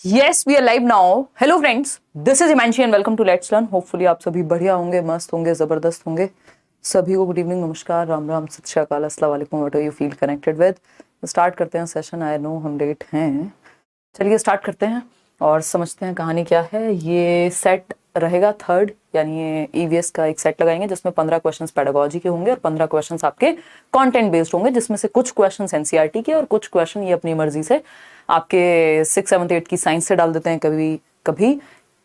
Yes, we are live now. Hello friends, this is Imanshi and welcome to Let's Learn. Hopefully आप सभी बढ़िया होंगे, मस्त होंगे, जबरदस्त होंगे. सभी को गुड इवनिंग, नमस्कार, राम राम, सत श्री अकाल, अस्सलाम वालेकुम, what you feel connected with. Start करते हैं सेशन. आई नो हम लेट हैं, चलिए स्टार्ट करते हैं और समझते हैं कहानी क्या है. ये सेट रहेगा थर्ड, यानी ये ईवीएस का एक सेट लगाएंगे जिसमें 15 क्वेश्चंस पेडागोजी के होंगे और 15 क्वेश्चंस आपके कंटेंट बेस्ड होंगे, जिसमें से कुछ क्वेश्चंस एनसीईआरटी के और कुछ क्वेश्चन ये अपनी मर्जी से आपके 6, 7, 8 की साइंस से डाल देते हैं. कभी कभी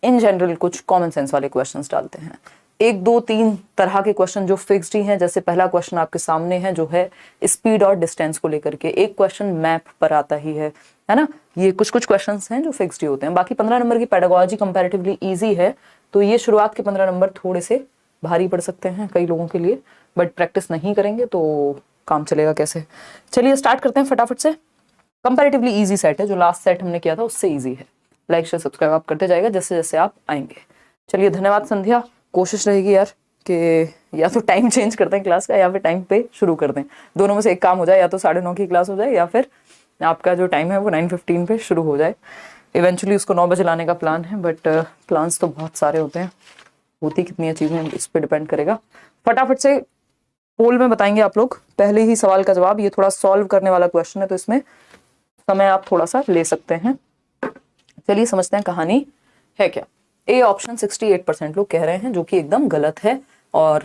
इन जनरल कुछ कॉमन सेंस वाले क्वेश्चंस डालते हैं. 1, 2, 3 तरह के क्वेश्चन जो फिक्स्ड ही हैं. जैसे पहला क्वेश्चन आपके सामने है जो है स्पीड और डिस्टेंस को लेकर के. एक क्वेश्चन मैप पर आता ही है ना. ये कुछ क्वेश्चंस हैं जो फिक्स्ड ही होते हैं. बाकी 15 नंबर की पेडागोजी कंपैरेटिवली इजी है, तो ये शुरुआत के 15 नंबर थोड़े से भारी पड़ सकते हैं कई लोगों के लिए, बट प्रैक्टिस नहीं करेंगे तो काम चलेगा कैसे. चलिए स्टार्ट करते हैं फटाफट से. कंपैरेटिवली इजी सेट है, जो लास्ट सेट हमने किया था उससे इजी है. लाइक शेयर सब्सक्राइब आप करते जाएगा जैसे जैसे आप आएंगे. चलिए धन्यवाद संध्या. कोशिश रहेगी यार कि या तो टाइम चेंज करते हैं क्लास का या फिर टाइम पे शुरू कर दें. दोनों में से एक काम हो जाए, या तो 9:30 की क्लास हो जाए या फिर आपका जो टाइम है वो 9:15 पे शुरू हो जाए. इवेंचुअली उसको 9 बजे लाने का प्लान है, बट प्लान्स तो बहुत सारे होते हैं, होती कितनी चीज़ें इस पर डिपेंड करेगा. फटाफट से पोल में बताएंगे आप लोग. पहले ही सवाल का जवाब, ये थोड़ा सॉल्व करने वाला क्वेश्चन है तो इसमें समय आप थोड़ा सा ले सकते हैं. चलिए समझते हैं कहानी है क्या. ए ऑप्शन 68% लोग कह रहे हैं, जो कि एकदम गलत है. और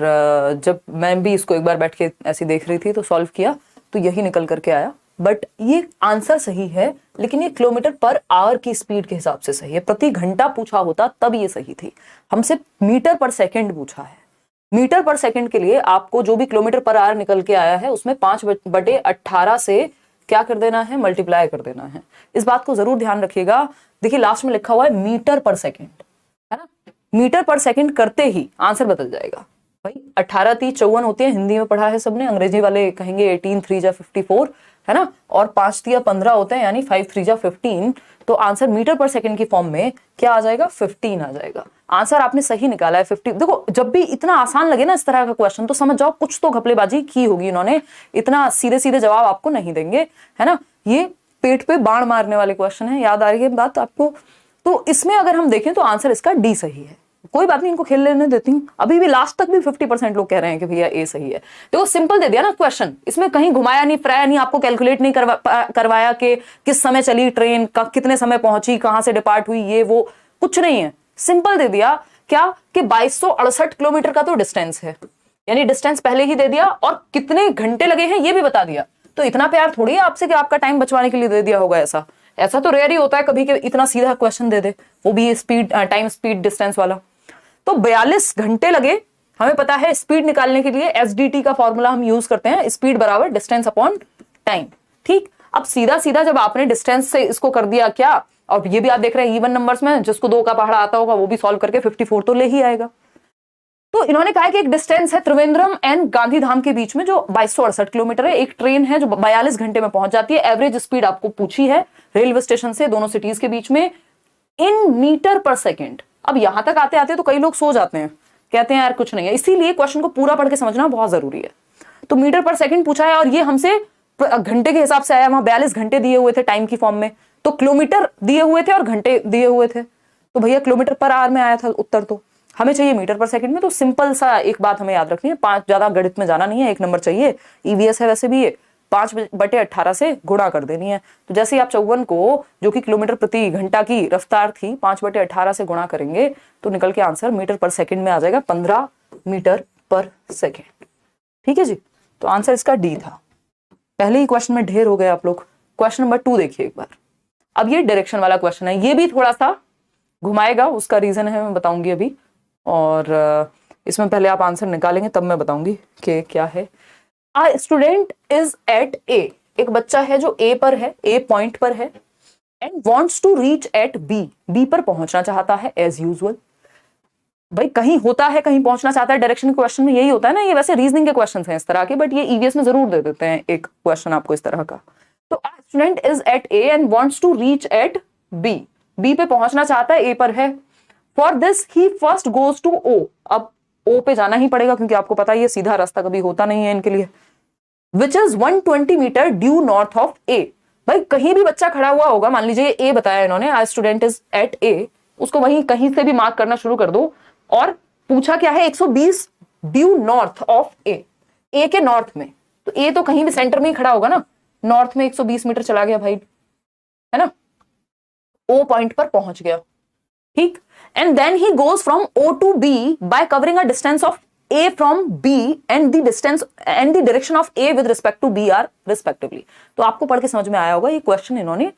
जब मैं भी इसको एक बार बैठ के ऐसी देख रही थी तो सॉल्व किया तो यही निकल करके आया. बट ये आंसर सही है, लेकिन ये किलोमीटर पर आवर की स्पीड के हिसाब से सही है. प्रति घंटा पूछा होता तब ये सही थी. हमसे मीटर पर सेकंड पूछा है. मीटर पर सेकंड के लिए आपको जो भी किलोमीटर पर आवर निकल के आया है उसमें 5/18 से क्या कर देना है, मल्टीप्लाई कर देना है. इस बात को जरूर ध्यान रखिएगा. देखिए लास्ट में लिखा हुआ है मीटर पर सेकंड, है ना. मीटर पर सेकंड करते ही आंसर बदल जाएगा. भाई 18 3 54 होती है, हिंदी में पढ़ा है सबने. अंग्रेजी वाले कहेंगे 18 3 जा 54, है ना. और 5 3 15 होते हैं, यानी 5 3 जा 15. तो आंसर मीटर पर सेकंड की फॉर्म में क्या आ जाएगा, 15 आ जाएगा. आंसर आपने सही निकाला है 50. देखो जब भी इतना आसान लगे ना इस तरह का क्वेश्चन तो समझ जाओ कुछ तो घपलेबाजी की होगी इन्होंने. इतना सीधे सीधे जवाब आपको नहीं देंगे, है ना. ये पेट पे बाण मारने वाले क्वेश्चन है, याद आ रही है बात आपको. तो इसमें अगर हम देखें तो आंसर इसका डी सही है. कोई बात नहीं, इनको खेल लेने देती हूँ. अभी भी लास्ट तक भी 50% लोग कह रहे हैं कि भैया ए सही है. देखो सिंपल दे दिया ना क्वेश्चन, इसमें कहीं घुमाया नहीं, फिराया नहीं, आपको कैलकुलेट नहीं करवाया कि किस समय चली ट्रेन, कितने समय पहुंची, कहां से डिपार्ट हुई, ये वो कुछ नहीं है. सिंपल दे दिया क्या कि 2268 किलोमीटर का तो डिस्टेंस है, यानी डिस्टेंस पहले ही दे दिया और कितने घंटे लगे हैं ये भी बता दिया. तो इतना प्यार थोड़ी है आपसे कि आपका टाइम बचवाने के लिए दे दिया होगा. ऐसा तो रेयर ही होता है कभी कि इतना सीधा क्वेश्चन दे दे, वो भी स्पीड, टाइम स्पीड डिस्टेंस वाला. तो 42 घंटे लगे. हमें पता है स्पीड निकालने के लिए एसडीटी का फॉर्मूला हम यूज करते हैं, स्पीड बराबर डिस्टेंस अपॉन टाइम. ठीक. अब सीधा सीधा जब आपने डिस्टेंस से इसको कर दिया क्या, और ये भी आप देख रहे हैं इवन नंबर्स में, जिसको 2 का पहाड़ा आता होगा वो भी सॉल्व करके 54 तो ले ही आएगा. तो इन्होंने कहा कि एक डिस्टेंस है त्रिवेंद्रम एंड गांधीधाम के बीच में जो 2268 किलोमीटर है. एक ट्रेन है जो 42 घंटे में पहुंच जाती है. एवरेज स्पीड आपको पूछी है रेलवे स्टेशन से दोनों सिटीज के बीच में इन मीटर पर सेकेंड. अब यहां तक आते आते तो कई लोग सो जाते हैं, कहते हैं यार कुछ नहीं है. इसीलिए क्वेश्चन को पूरा पढ़ के समझना बहुत जरूरी है. तो मीटर पर सेकंड पूछा है और ये हमसे घंटे के हिसाब से आया. वहां 42 घंटे दिए हुए थे टाइम की फॉर्म में, तो किलोमीटर दिए हुए थे और घंटे दिए हुए थे, तो भैया किलोमीटर पर आवर में आया था उत्तर. तो हमें चाहिए मीटर पर सेकंड में. तो सिंपल सा एक बात हमें याद रखनी है, 5 ज्यादा गणित में जाना नहीं है, 1 नंबर चाहिए. ईवीएस है वैसे भी, ये 5/18 से गुणा कर देनी है. तो जैसे आप 54 को, जो कि किलोमीटर प्रति घंटा की रफ्तार थी, 5/18 से गुणा करेंगे तो निकल के आंसर मीटर पर सेकंड में आ जाएगा 15 मीटर पर सेकंड. ठीक है जी. तो आंसर इसका डी था. पहले ही क्वेश्चन में ढेर हो गए आप लोग. क्वेश्चन नंबर 2 देखिए एक बार. अब ये डायरेक्शन वाला क्वेश्चन है, ये भी थोड़ा सा घुमाएगा, उसका रीजन है मैं बताऊंगी अभी. और इसमें पहले आप आंसर निकालेंगे तब मैं बताऊंगी कि क्या है. A student is at A. एक बच्चा है जो A पर है, A पॉइंट पर है, and wants to reach at B. B पर पहुंचना चाहता है as usual. भाई कहीं होता है, कहीं पहुंचना चाहता है. डायरेक्शन के क्वेश्चन में यही होता है ना. ये वैसे रीजनिंग के क्वेश्चन हैं इस तरह के, बट ये ईवीएस में जरूर दे देते हैं एक क्वेश्चन आपको इस तरह का. तो A student is at A and wants to reach at B. B पे पहुंचना चाहता है, A पर है. For this he first goes to O. अब O पे जाना ही पड़ेगा क्योंकि आपको पता है ये सीधा रास्ता कभी होता नहीं है इनके लिए. Which is 120 metre due north of A. भाई कहीं भी बच्चा खड़ा हुआ होगा, मान लीजिए ए बताया इन्होंने, आई स्टूडेंट इज एट ए, उसको वहीं कहीं से भी मार्क करना शुरू कर दो, और पूछा क्या है 120 ड्यू नॉर्थ ऑफ ए, ए के नॉर्थ में, तो ए तो कहीं भी सेंटर में ही खड़ा होगा ना, नॉर्थ में 120 मीटर चला गया भाई, है ना, ओ पॉइंट पर पहुंच गया, ठीक। And then he goes from O to B by covering a distance of A from B and the distance and the direction of A with respect to B are respectively. तो आपको पढ़ के समझ में आया होगा, ये क्वेश्चन इन्होंने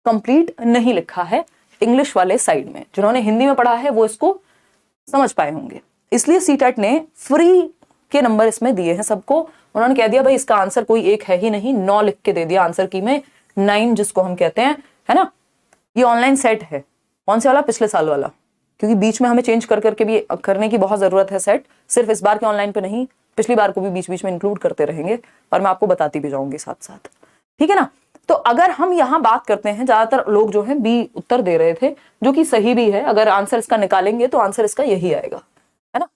कंप्लीट नहीं लिखा है इंग्लिश वाले साइड में, जिन्होंने हिंदी में पढ़ा है वो इसको समझ पाए होंगे। इसलिए सीटेट ने फ्री के नंबर इसमें दिए हैं सबको। उन्होंने कह दिया भाई इसका आंसर कोई एक है ही नहीं, 9 लिख के दे दिया आंसर की में, 9 जिसको हम कहते हैं, है ना। ये ऑनलाइन सेट है, कौन से वाला, पिछले साल वाला, क्योंकि बीच में हमें चेंज कर करके भी करने की बहुत जरूरत है सेट, सिर्फ इस बार के ऑनलाइन पे नहीं, पिछली बार को भी बीच बीच में इंक्लूड करते रहेंगे, और मैं आपको बताती भी जाऊंगी साथ साथ, ठीक है ना। तो अगर हम यहां बात करते हैं, ज्यादातर लोग जो है बी उत्तर दे रहे थे, जो कि सही भी है, अगर आंसर इसका निकालेंगे तो आंसर इसका यही आएगा, है ना।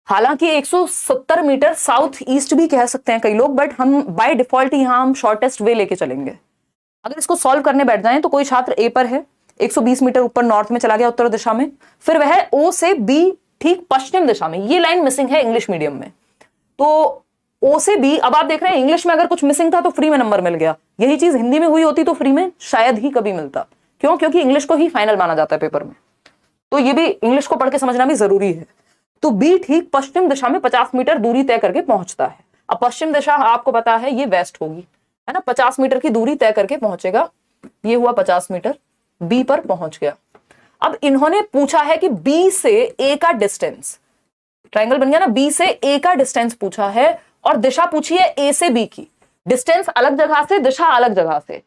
हालांकि 170 मीटर साउथ ईस्ट भी कह सकते हैं कई लोग, बट हम बाय डिफॉल्ट यहां हम शॉर्टेस्ट वे लेके चलेंगे। अगर इसको सॉल्व करने बैठ जाएं तो कोई छात्र ए पर है, 120 मीटर ऊपर नॉर्थ में चला गया उत्तर दिशा में, फिर वह ओ से बी ठीक पश्चिम दिशा में, ये लाइन मिसिंग है इंग्लिश मीडियम में, तो ओ से बी, अब आप देख रहे हैं इंग्लिश में अगर कुछ मिसिंग था तो फ्री में नंबर मिल गया, यही चीज हिंदी में हुई होती तो फ्री में शायद ही कभी मिलता, क्यों, क्योंकि इंग्लिश को ही फाइनल माना जाता है पेपर में, तो ये भी इंग्लिश को पढ़ के समझना भी जरूरी है। तो बी ठीक पश्चिम दिशा में 50 मीटर दूरी तय करके पहुंचता है। अब पश्चिम दिशा आपको पता है ये वेस्ट होगी, है ना, 50 मीटर की दूरी तय करके पहुंचेगा, ये हुआ 50 मीटर, बी पर पहुंच गया। अब इन्होंने पूछा है कि बी से ए का डिस्टेंस, ट्रायंगल बन गया ना, बी से ए का डिस्टेंस पूछा है और दिशा पूछी है ए से बी की, डिस्टेंस अलग जगह से, दिशा अलग जगह से,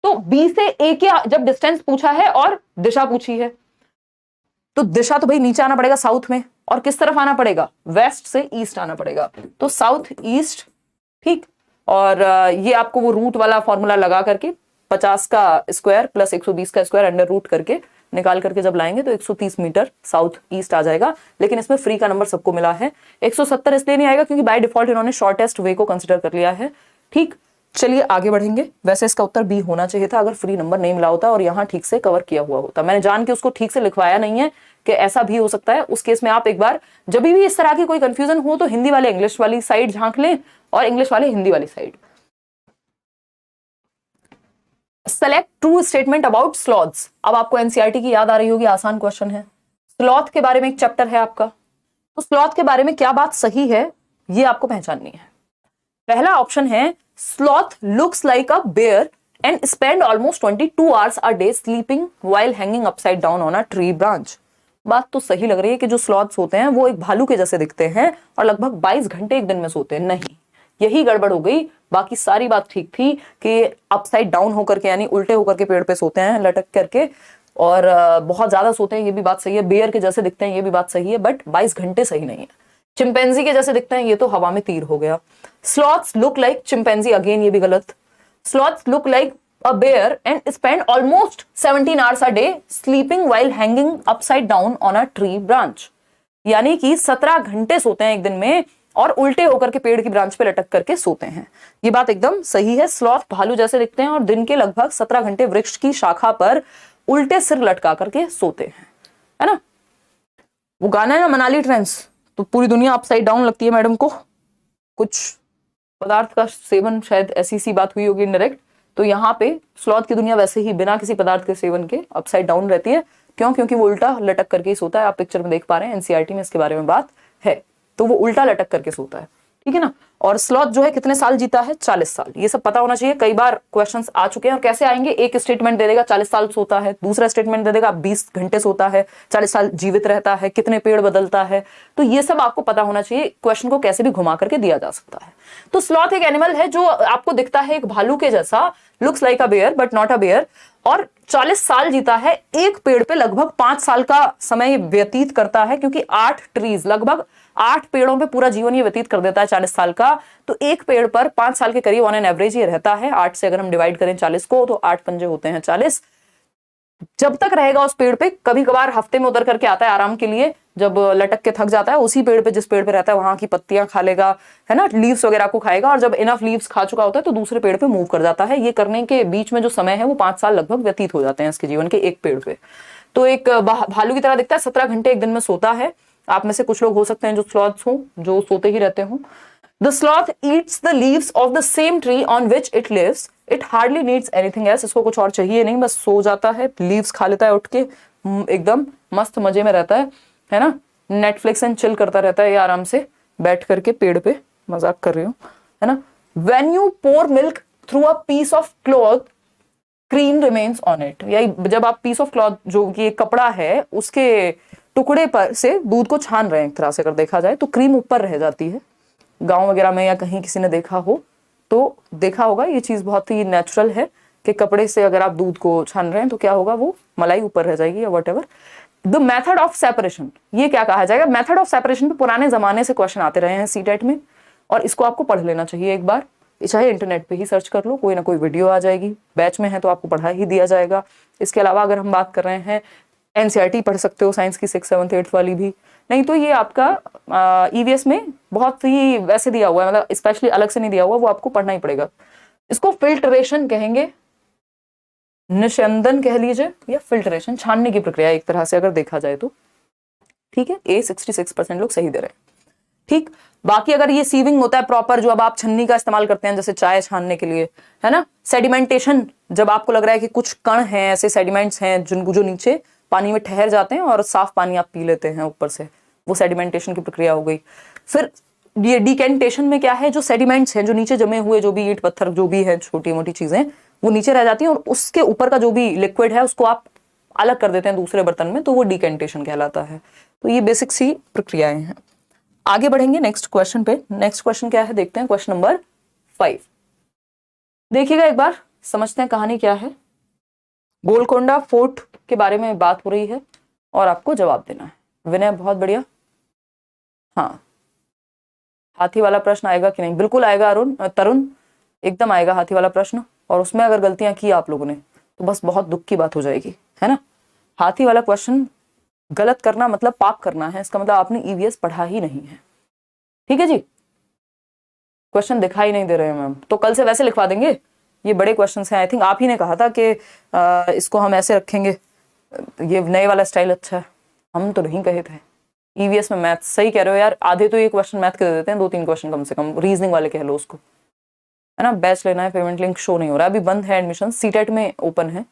तो बी से ए के जब डिस्टेंस पूछा है और दिशा पूछी है, तो दिशा तो भाई नीचे आना पड़ेगा साउथ में, और किस तरफ आना पड़ेगा, वेस्ट से ईस्ट आना पड़ेगा, तो साउथ ईस्ट, ठीक। और ये आपको वो रूट वाला फॉर्मूला लगा करके 50 का स्क्वायर प्लस 120 का स्क्वायर अंडर रूट करके निकाल करके जब लाएंगे तो 130 मीटर साउथ ईस्ट आ जाएगा। लेकिन इसमें फ्री का नंबर सबको मिला है, 170 इसलिए नहीं आएगा क्योंकि बाय डिफॉल्ट इन्होंने शॉर्टेस्ट वे को कंसिडर कर लिया है, ठीक। चलिए आगे बढ़ेंगे। वैसे इसका उत्तर बी होना चाहिए था अगर फ्री नंबर नहीं मिला होता और यहाँ ठीक से कवर किया हुआ होता। मैंने जान के उसको ठीक से लिखवाया नहीं है कि ऐसा भी हो सकता है। उस केस में आप एक बार जब भी इस तरह की कोई कंफ्यूजन हो तो हिंदी वाले इंग्लिश वाली साइड झांक लें और इंग्लिश वाले हिंदी वाली side. Select true statement about sloths. अब आपको एनसीईआरटी की याद आ रही होगी, आसान क्वेश्चन है। स्लॉथ के बारे में एक चैप्टर है आपका, तो स्लॉथ के बारे में क्या बात सही है ये आपको पहचाननी है। पहला ऑप्शन है sloth looks like a bear and spend almost 22 hours a day sleeping while hanging upside down on a tree branch. बात तो सही लग रही है कि जो स्लॉथ्स होते हैं वो एक भालू के जैसे दिखते हैं और लगभग 22 घंटे एक दिन में सोते हैं। नहीं, यही गड़बड़ हो गई, बाकी सारी बात ठीक थी कि अपसाइड डाउन होकर के यानी उल्टे होकर के पेड़ पे सोते हैं लटक करके, और बहुत ज्यादा सोते हैं ये भी बात सही है, बेयर के जैसे दिखते हैं ये भी बात सही है, बट 22 घंटे सही नहीं है। चिंपैंजी के जैसे दिखते हैं ये तो हवा में तीर हो गया। Sloths look like chimpanzee, again ये भी गलत। Sloths look like a bear and spend almost 17 hours a day sleeping while hanging upside down on a tree branch। यानी कि 17 घंटे सोते हैं एक दिन में और उल्टे होकर के पेड़ की ब्रांच पे लटक करके सोते हैं। ये बात एकदम सही है। स्लॉथ भालू जैसे दिखते हैं और दिन के लगभग 17 घंटे वृक्ष की शाखा पर उल्टे सिर लटका करके सोते हैं, है ना। वो गाना है ना मनाली ट्रेंड्स, तो पूरी दुनिया अपसाइड डाउन लगती है मैडम को, कुछ पदार्थ का सेवन, शायद ऐसी सी बात हुई होगी इनडायरेक्ट। तो यहाँ पे स्लॉथ की दुनिया वैसे ही बिना किसी पदार्थ के सेवन के अपसाइड डाउन रहती है। क्यों? क्योंकि वो उल्टा लटक करके ही सोता है। आप पिक्चर में देख पा रहे हैं, एनसीईआरटी में इसके बारे में बात है। तो वो उल्टा लटक करके सोता है, ठीक है ना। और स्लॉथ जो है कितने साल जीता है? 40 साल। ये सब पता होना चाहिए, कई बार क्वेश्चंस आ चुके हैं। और कैसे आएंगे? एक स्टेटमेंट दे देगा 40 साल सोता है, दूसरा स्टेटमेंट दे देगा 20 घंटे सोता है, 40 साल जीवित रहता है, कितने पेड़ बदलता है। तो ये सब आपको पता होना चाहिए, क्वेश्चन को कैसे भी घुमा करके दिया जा सकता है। तो स्लॉथ एक एनिमल है जो आपको दिखता है एक भालू के जैसा, looks like a bear but not a bear, और 40 साल जीता है। एक पेड़ पे लगभग 5 साल का समय व्यतीत करता है, क्योंकि 8 ट्रीज, लगभग 8 पेड़ों पे पूरा जीवन ये व्यतीत कर देता है 40 साल का। तो एक पेड़ पर 5 साल के करीब ऑन एन एवरेज ये रहता है। 8 से अगर हम डिवाइड करें 40 को तो 8 पंजे होते हैं 40। जब तक रहेगा उस पेड़ पे, कभी कभार हफ्ते में उतर करके आता है आराम के लिए, जब लटक के थक जाता है उसी पेड़ पे, जिस पेड़ पे रहता है वहां की पत्तियां खा लेगा, है ना, लीव्स वगैरह को खाएगा, और जब इनफ लीव्स खा चुका होता है तो दूसरे पेड़ पे मूव कर जाता है। ये करने के बीच में जो समय है वो 5 साल लगभग व्यतीत हो जाते हैं इसके जीवन के एक पेड़ पे। तो एक भालू की तरह दिखता है, 17 घंटे एक दिन में सोता है। आप में से कुछ लोग हो सकते हैं जो स्लॉथ्स हो, जो सोते ही रहते हो। The sloth eats the leaves of the same tree on which it lives. It hardly needs anything else. इसको कुछ और चाहिए नहीं, बस सो जाता है, लीव्स खा लेता है उठ के, एकदम मस्त मजे में रहता है ना। नेटफ्लिक्स एंड चिल करता रहता है ये आराम से बैठ करके पेड़ पे, मजाक कर रही हूँ, है ना। When you pour milk through a piece of cloth, cream remains on it. यही जब आप piece of cloth, जो कि एक कपड़ा है, उसके टुकड़े पर से दूध को छान रहे हैं एक तरह से अगर देखा जाए, तो क्रीम ऊपर रह जाती है। गांव वगैरह में या कहीं किसी ने देखा हो तो देखा होगा, ये चीज बहुत ही नेचुरल है कि कपड़े से अगर आप दूध को छान रहे हैं तो क्या होगा, वो मलाई ऊपर रह जाएगी या whatever. The method of separation, ये क्या कहा जाएगा, मेथड ऑफ सेपरेशन पे पुराने जमाने से क्वेश्चन आते रहे हैं सीटेट में, और इसको आपको पढ़ लेना चाहिए एक बार, चाहे इंटरनेट पे ही सर्च कर लो, कोई ना कोई वीडियो आ जाएगी, बैच में है तो आपको पढ़ा ही दिया जाएगा। इसके अलावा अगर हम बात कर रहे हैं, एनसीईआरटी पढ़ सकते हो साइंस की 6th 7th 8th वाली भी, नहीं तो ये आपका ईवीएस में बहुत ही वैसे दिया हुआ है, मतलब स्पेशली अलग से नहीं दिया हुआ, वो आपको पढ़ना ही पड़ेगा। इसको फिल्ट्रेशन कहेंगे, निस्यंदन कह लीजिए, या फिल्ट्रेशन, छानने की प्रक्रिया एक तरह से अगर देखा जाए तो। ठीक है, ए 66% लोग सही दे रहे हैं। ठीक, बाकी अगर ये सीविंग होता है प्रॉपर, जो अब आप छन्नी का इस्तेमाल करते हैं जैसे चाय छानने के लिए, है ना। सेडिमेंटेशन, जब आपको लग रहा है कि कुछ कण हैं, ऐसे सेडिमेंट्स हैं जिनको जो नीचे पानी में ठहर जाते हैं और साफ पानी आप पी लेते हैं ऊपर से, वो सेडिमेंटेशन की प्रक्रिया हो गई। फिर ये डिकेंटेशन में क्या है, जो सेडिमेंट्स हैं जो नीचे जमे हुए, जो भी ईंट पत्थर जो भी है, छोटी मोटी चीजें, वो नीचे रह जाती हैं, और उसके ऊपर का जो भी लिक्विड है उसको आप अलग कर देते हैं दूसरे बर्तन में, तो वो डिकेंटेशन कहलाता है। तो ये बेसिक सी प्रक्रियाएं हैं। आगे बढ़ेंगे नेक्स्ट क्वेश्चन पे। नेक्स्ट क्वेश्चन क्या है देखते हैं, क्वेश्चन नंबर 5। देखिएगा एक बार, समझते हैं कहानी क्या है। गोलकोंडा फोर्ट के बारे में बात हो रही है और आपको जवाब देना है। विनय बहुत बढ़िया। हाँ, हाथी वाला प्रश्न आएगा कि नहीं? बिल्कुल आएगा तरुण, एकदम आएगा हाथी वाला प्रश्न, और उसमें अगर गलतियां की आप लोगों ने तो बस बहुत दुख की बात हो जाएगी, है ना। हाथी वाला क्वेश्चन गलत करना मतलब पाप करना है, इसका मतलब आपने ईवीएस पढ़ा ही नहीं है। ठीक है जी, क्वेश्चन दिखाई नहीं दे रहे हैं मैम, तो कल से वैसे लिखवा देंगे। ये बड़े क्वेश्चंस हैं, आई थिंक आप ही ने कहा था कि इसको हम ऐसे रखेंगे, ये नए वाला स्टाइल अच्छा है, हम तो नहीं कहे थे। ईवीएस में मैथ, सही कह रहे हो यार, आधे तो ये क्वेश्चन मैथ के दे देते हैं, 2-3 क्वेश्चन कम से कम रीजनिंग वाले कह लो उसको, है ना। बैच लेना है, पेमेंट लिंक शो नहीं हो रहा है, अभी बंद है एडमिशन, सीटेट में ओपन है।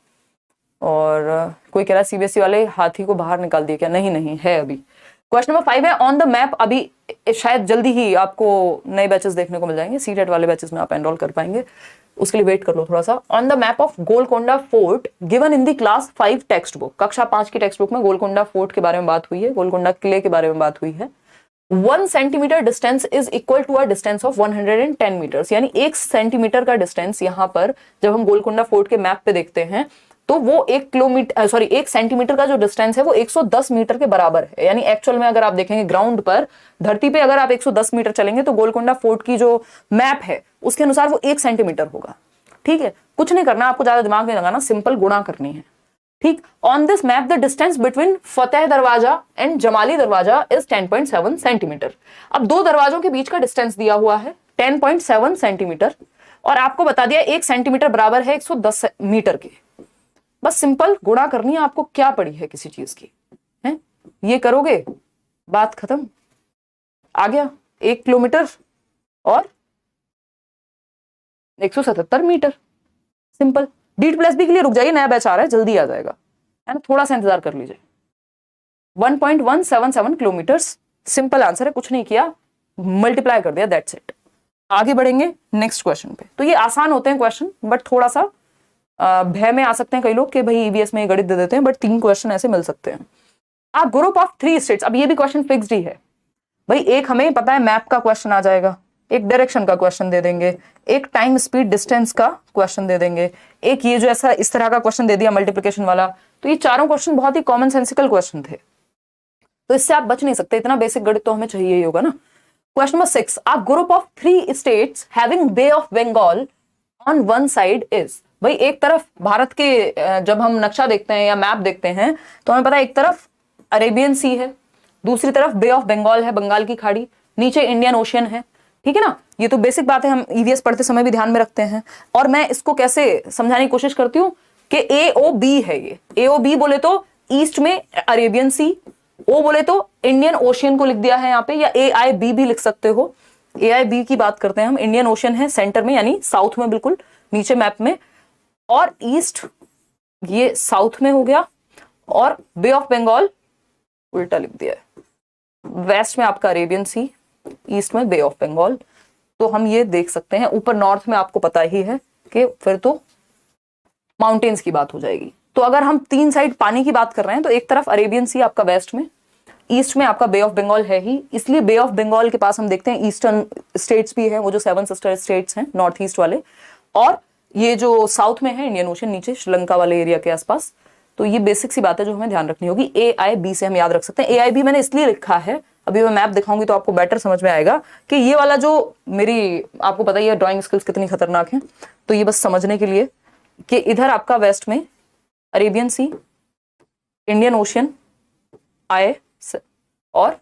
और कोई कह रहा है सीबीएसई वाले हाथी को बाहर निकाल दिया क्या? नहीं नहीं है अभी। क्वेश्चन नंबर 5 है, ऑन द मैप, अभी शायद जल्दी ही आपको नए बैचेस देखने को मिल जाएंगे, सीटेट वाले बैचेस में आप एनरोल कर पाएंगे, उसके लिए वेट कर लो थोड़ा सा। On the map of Golconda fort given in the class 5 text book, कक्षा 5 की टेक्स्ट बुक में गोलकोंडा फोर्ट के बारे में बात हुई है, गोलकोंडा किले के बारे में बात हुई है। 1 centimetre distance is equal to a distance of 110 metres, यानी 1 सेंटीमीटर का डिस्टेंस यहाँ पर जब हम गोलकोंडा फोर्ट के मैप पे देखते हैं तो वो 1 सेंटीमीटर का जो डिस्टेंस है वो 110 मीटर के बराबर है। यानी एक्चुअल में अगर आप देखेंगे ग्राउंड पर, धरती पे अगर आप 110 मीटर चलेंगे तो गोलकोंडा फोर्ट की जो मैप है उसके अनुसार वो 1 सेंटीमीटर होगा। ठीक है, कुछ नहीं करना, आपको ज्यादा दिमाग नहीं लगाना, सिंपल गुणा करनी है। ठीक, on this map the distance between Fateh Darwaza and Jamali दरवाजा इज 10.7 सेंटीमीटर। अब दो दरवाजों के बीच का डिस्टेंस दिया हुआ है 10.7 सेंटीमीटर, और आपको बता दिया 1 सेंटीमीटर बराबर है 110 मीटर के। बस सिंपल गुणा करनी है आपको, क्या पड़ी है किसी चीज की, है ये करोगे बात खत्म। आ गया 1 किलोमीटर और 177 मीटर, सिंपल। डी+B के लिए रुक जाइए, नया बैच आ रहा है, जल्दी आ जाएगा, है ना, थोड़ा सा इंतजार कर लीजिए। 1.177 किलोमीटर्स, सिंपल आंसर है, कुछ नहीं किया, मल्टीप्लाई कर दिया, दैट्स इट। आगे बढ़ेंगे नेक्स्ट क्वेश्चन पे। तो ये आसान होते हैं क्वेश्चन, बट थोड़ा सा भय में आ सकते हैं कई लोग कि भाई ईवीएस में गणित दे देते हैं, बट 3 क्वेश्चन ऐसे मिल सकते हैं। आ ग्रुप ऑफ 3 स्टेट्स, अब ये भी क्वेश्चन फिक्स्ड ही है भाई, एक हमें पता है मैप का क्वेश्चन आ जाएगा, एक डायरेक्शन का क्वेश्चन दे देंगे, एक टाइम स्पीड डिस्टेंस का क्वेश्चन दे देंगे, एक ये जो ऐसा इस तरह का क्वेश्चन दे दिया मल्टीप्लिकेशन वाला। तो ये चारों क्वेश्चन बहुत ही कॉमन सेंसिकल क्वेश्चन थे, तो इससे आप बच नहीं सकते, इतना बेसिक गणित तो हमें चाहिए ही होगा ना। Question number 6, a group of 3 states having bay of Bengal on one side is. भाई एक तरफ भारत के जब हम नक्शा देखते हैं या मैप देखते हैं तो हमें पता है एक तरफ अरेबियन सी है, दूसरी तरफ बे ऑफ बंगाल है, बंगाल की खाड़ी, नीचे इंडियन ओशियन है, ठीक है ना। ये तो बेसिक बात है, हम ईवीएस पढ़ते समय भी ध्यान में रखते हैं। और मैं इसको कैसे समझाने की कोशिश करती हूँ कि AOB है ये। AOB बोले तो ईस्ट में अरेबियन सी, ओ बोले तो इंडियन ओशियन को लिख दिया है यहाँ पे, या AIB भी लिख सकते हो। AIB की बात करते हैं हम, इंडियन ओशियन है सेंटर में यानी साउथ में, बिल्कुल नीचे मैप में, और ईस्ट ये साउथ में हो गया, और बे ऑफ बंगाल उल्टा लिख दिया है। वेस्ट में आपका अरेबियन सी, ईस्ट में बे ऑफ बंगाल। तो हम ये देख सकते हैं, ऊपर नॉर्थ में आपको पता ही है कि फिर तो माउंटेन्स की बात हो जाएगी। तो अगर हम तीन साइड पानी की बात कर रहे हैं तो एक तरफ अरेबियन सी आपका वेस्ट में, ईस्ट में आपका बे ऑफ बंगाल है ही, इसलिए बे ऑफ बंगाल के पास हम देखते हैं ईस्टर्न स्टेट्स भी हैं, वो जो 7 सिस्टर स्टेट्स हैं नॉर्थ ईस्ट वाले, और ये जो साउथ में है इंडियन ओशन नीचे श्रीलंका वाले एरिया के आसपास। तो ये बेसिक सी बात है जो हमें ध्यान रखनी होगी। AIB से हम याद रख सकते हैं। AIB मैंने इसलिए लिखा है, अभी मैं मैप दिखाऊंगी तो आपको बेटर समझ में आएगा कि ये वाला जो मेरी, आपको पता ही है ड्राइंग स्किल्स कितनी खतरनाक है, तो ये बस समझने के लिए कि इधर आपका वेस्ट में अरेबियन सी, इंडियन ओशियन आए और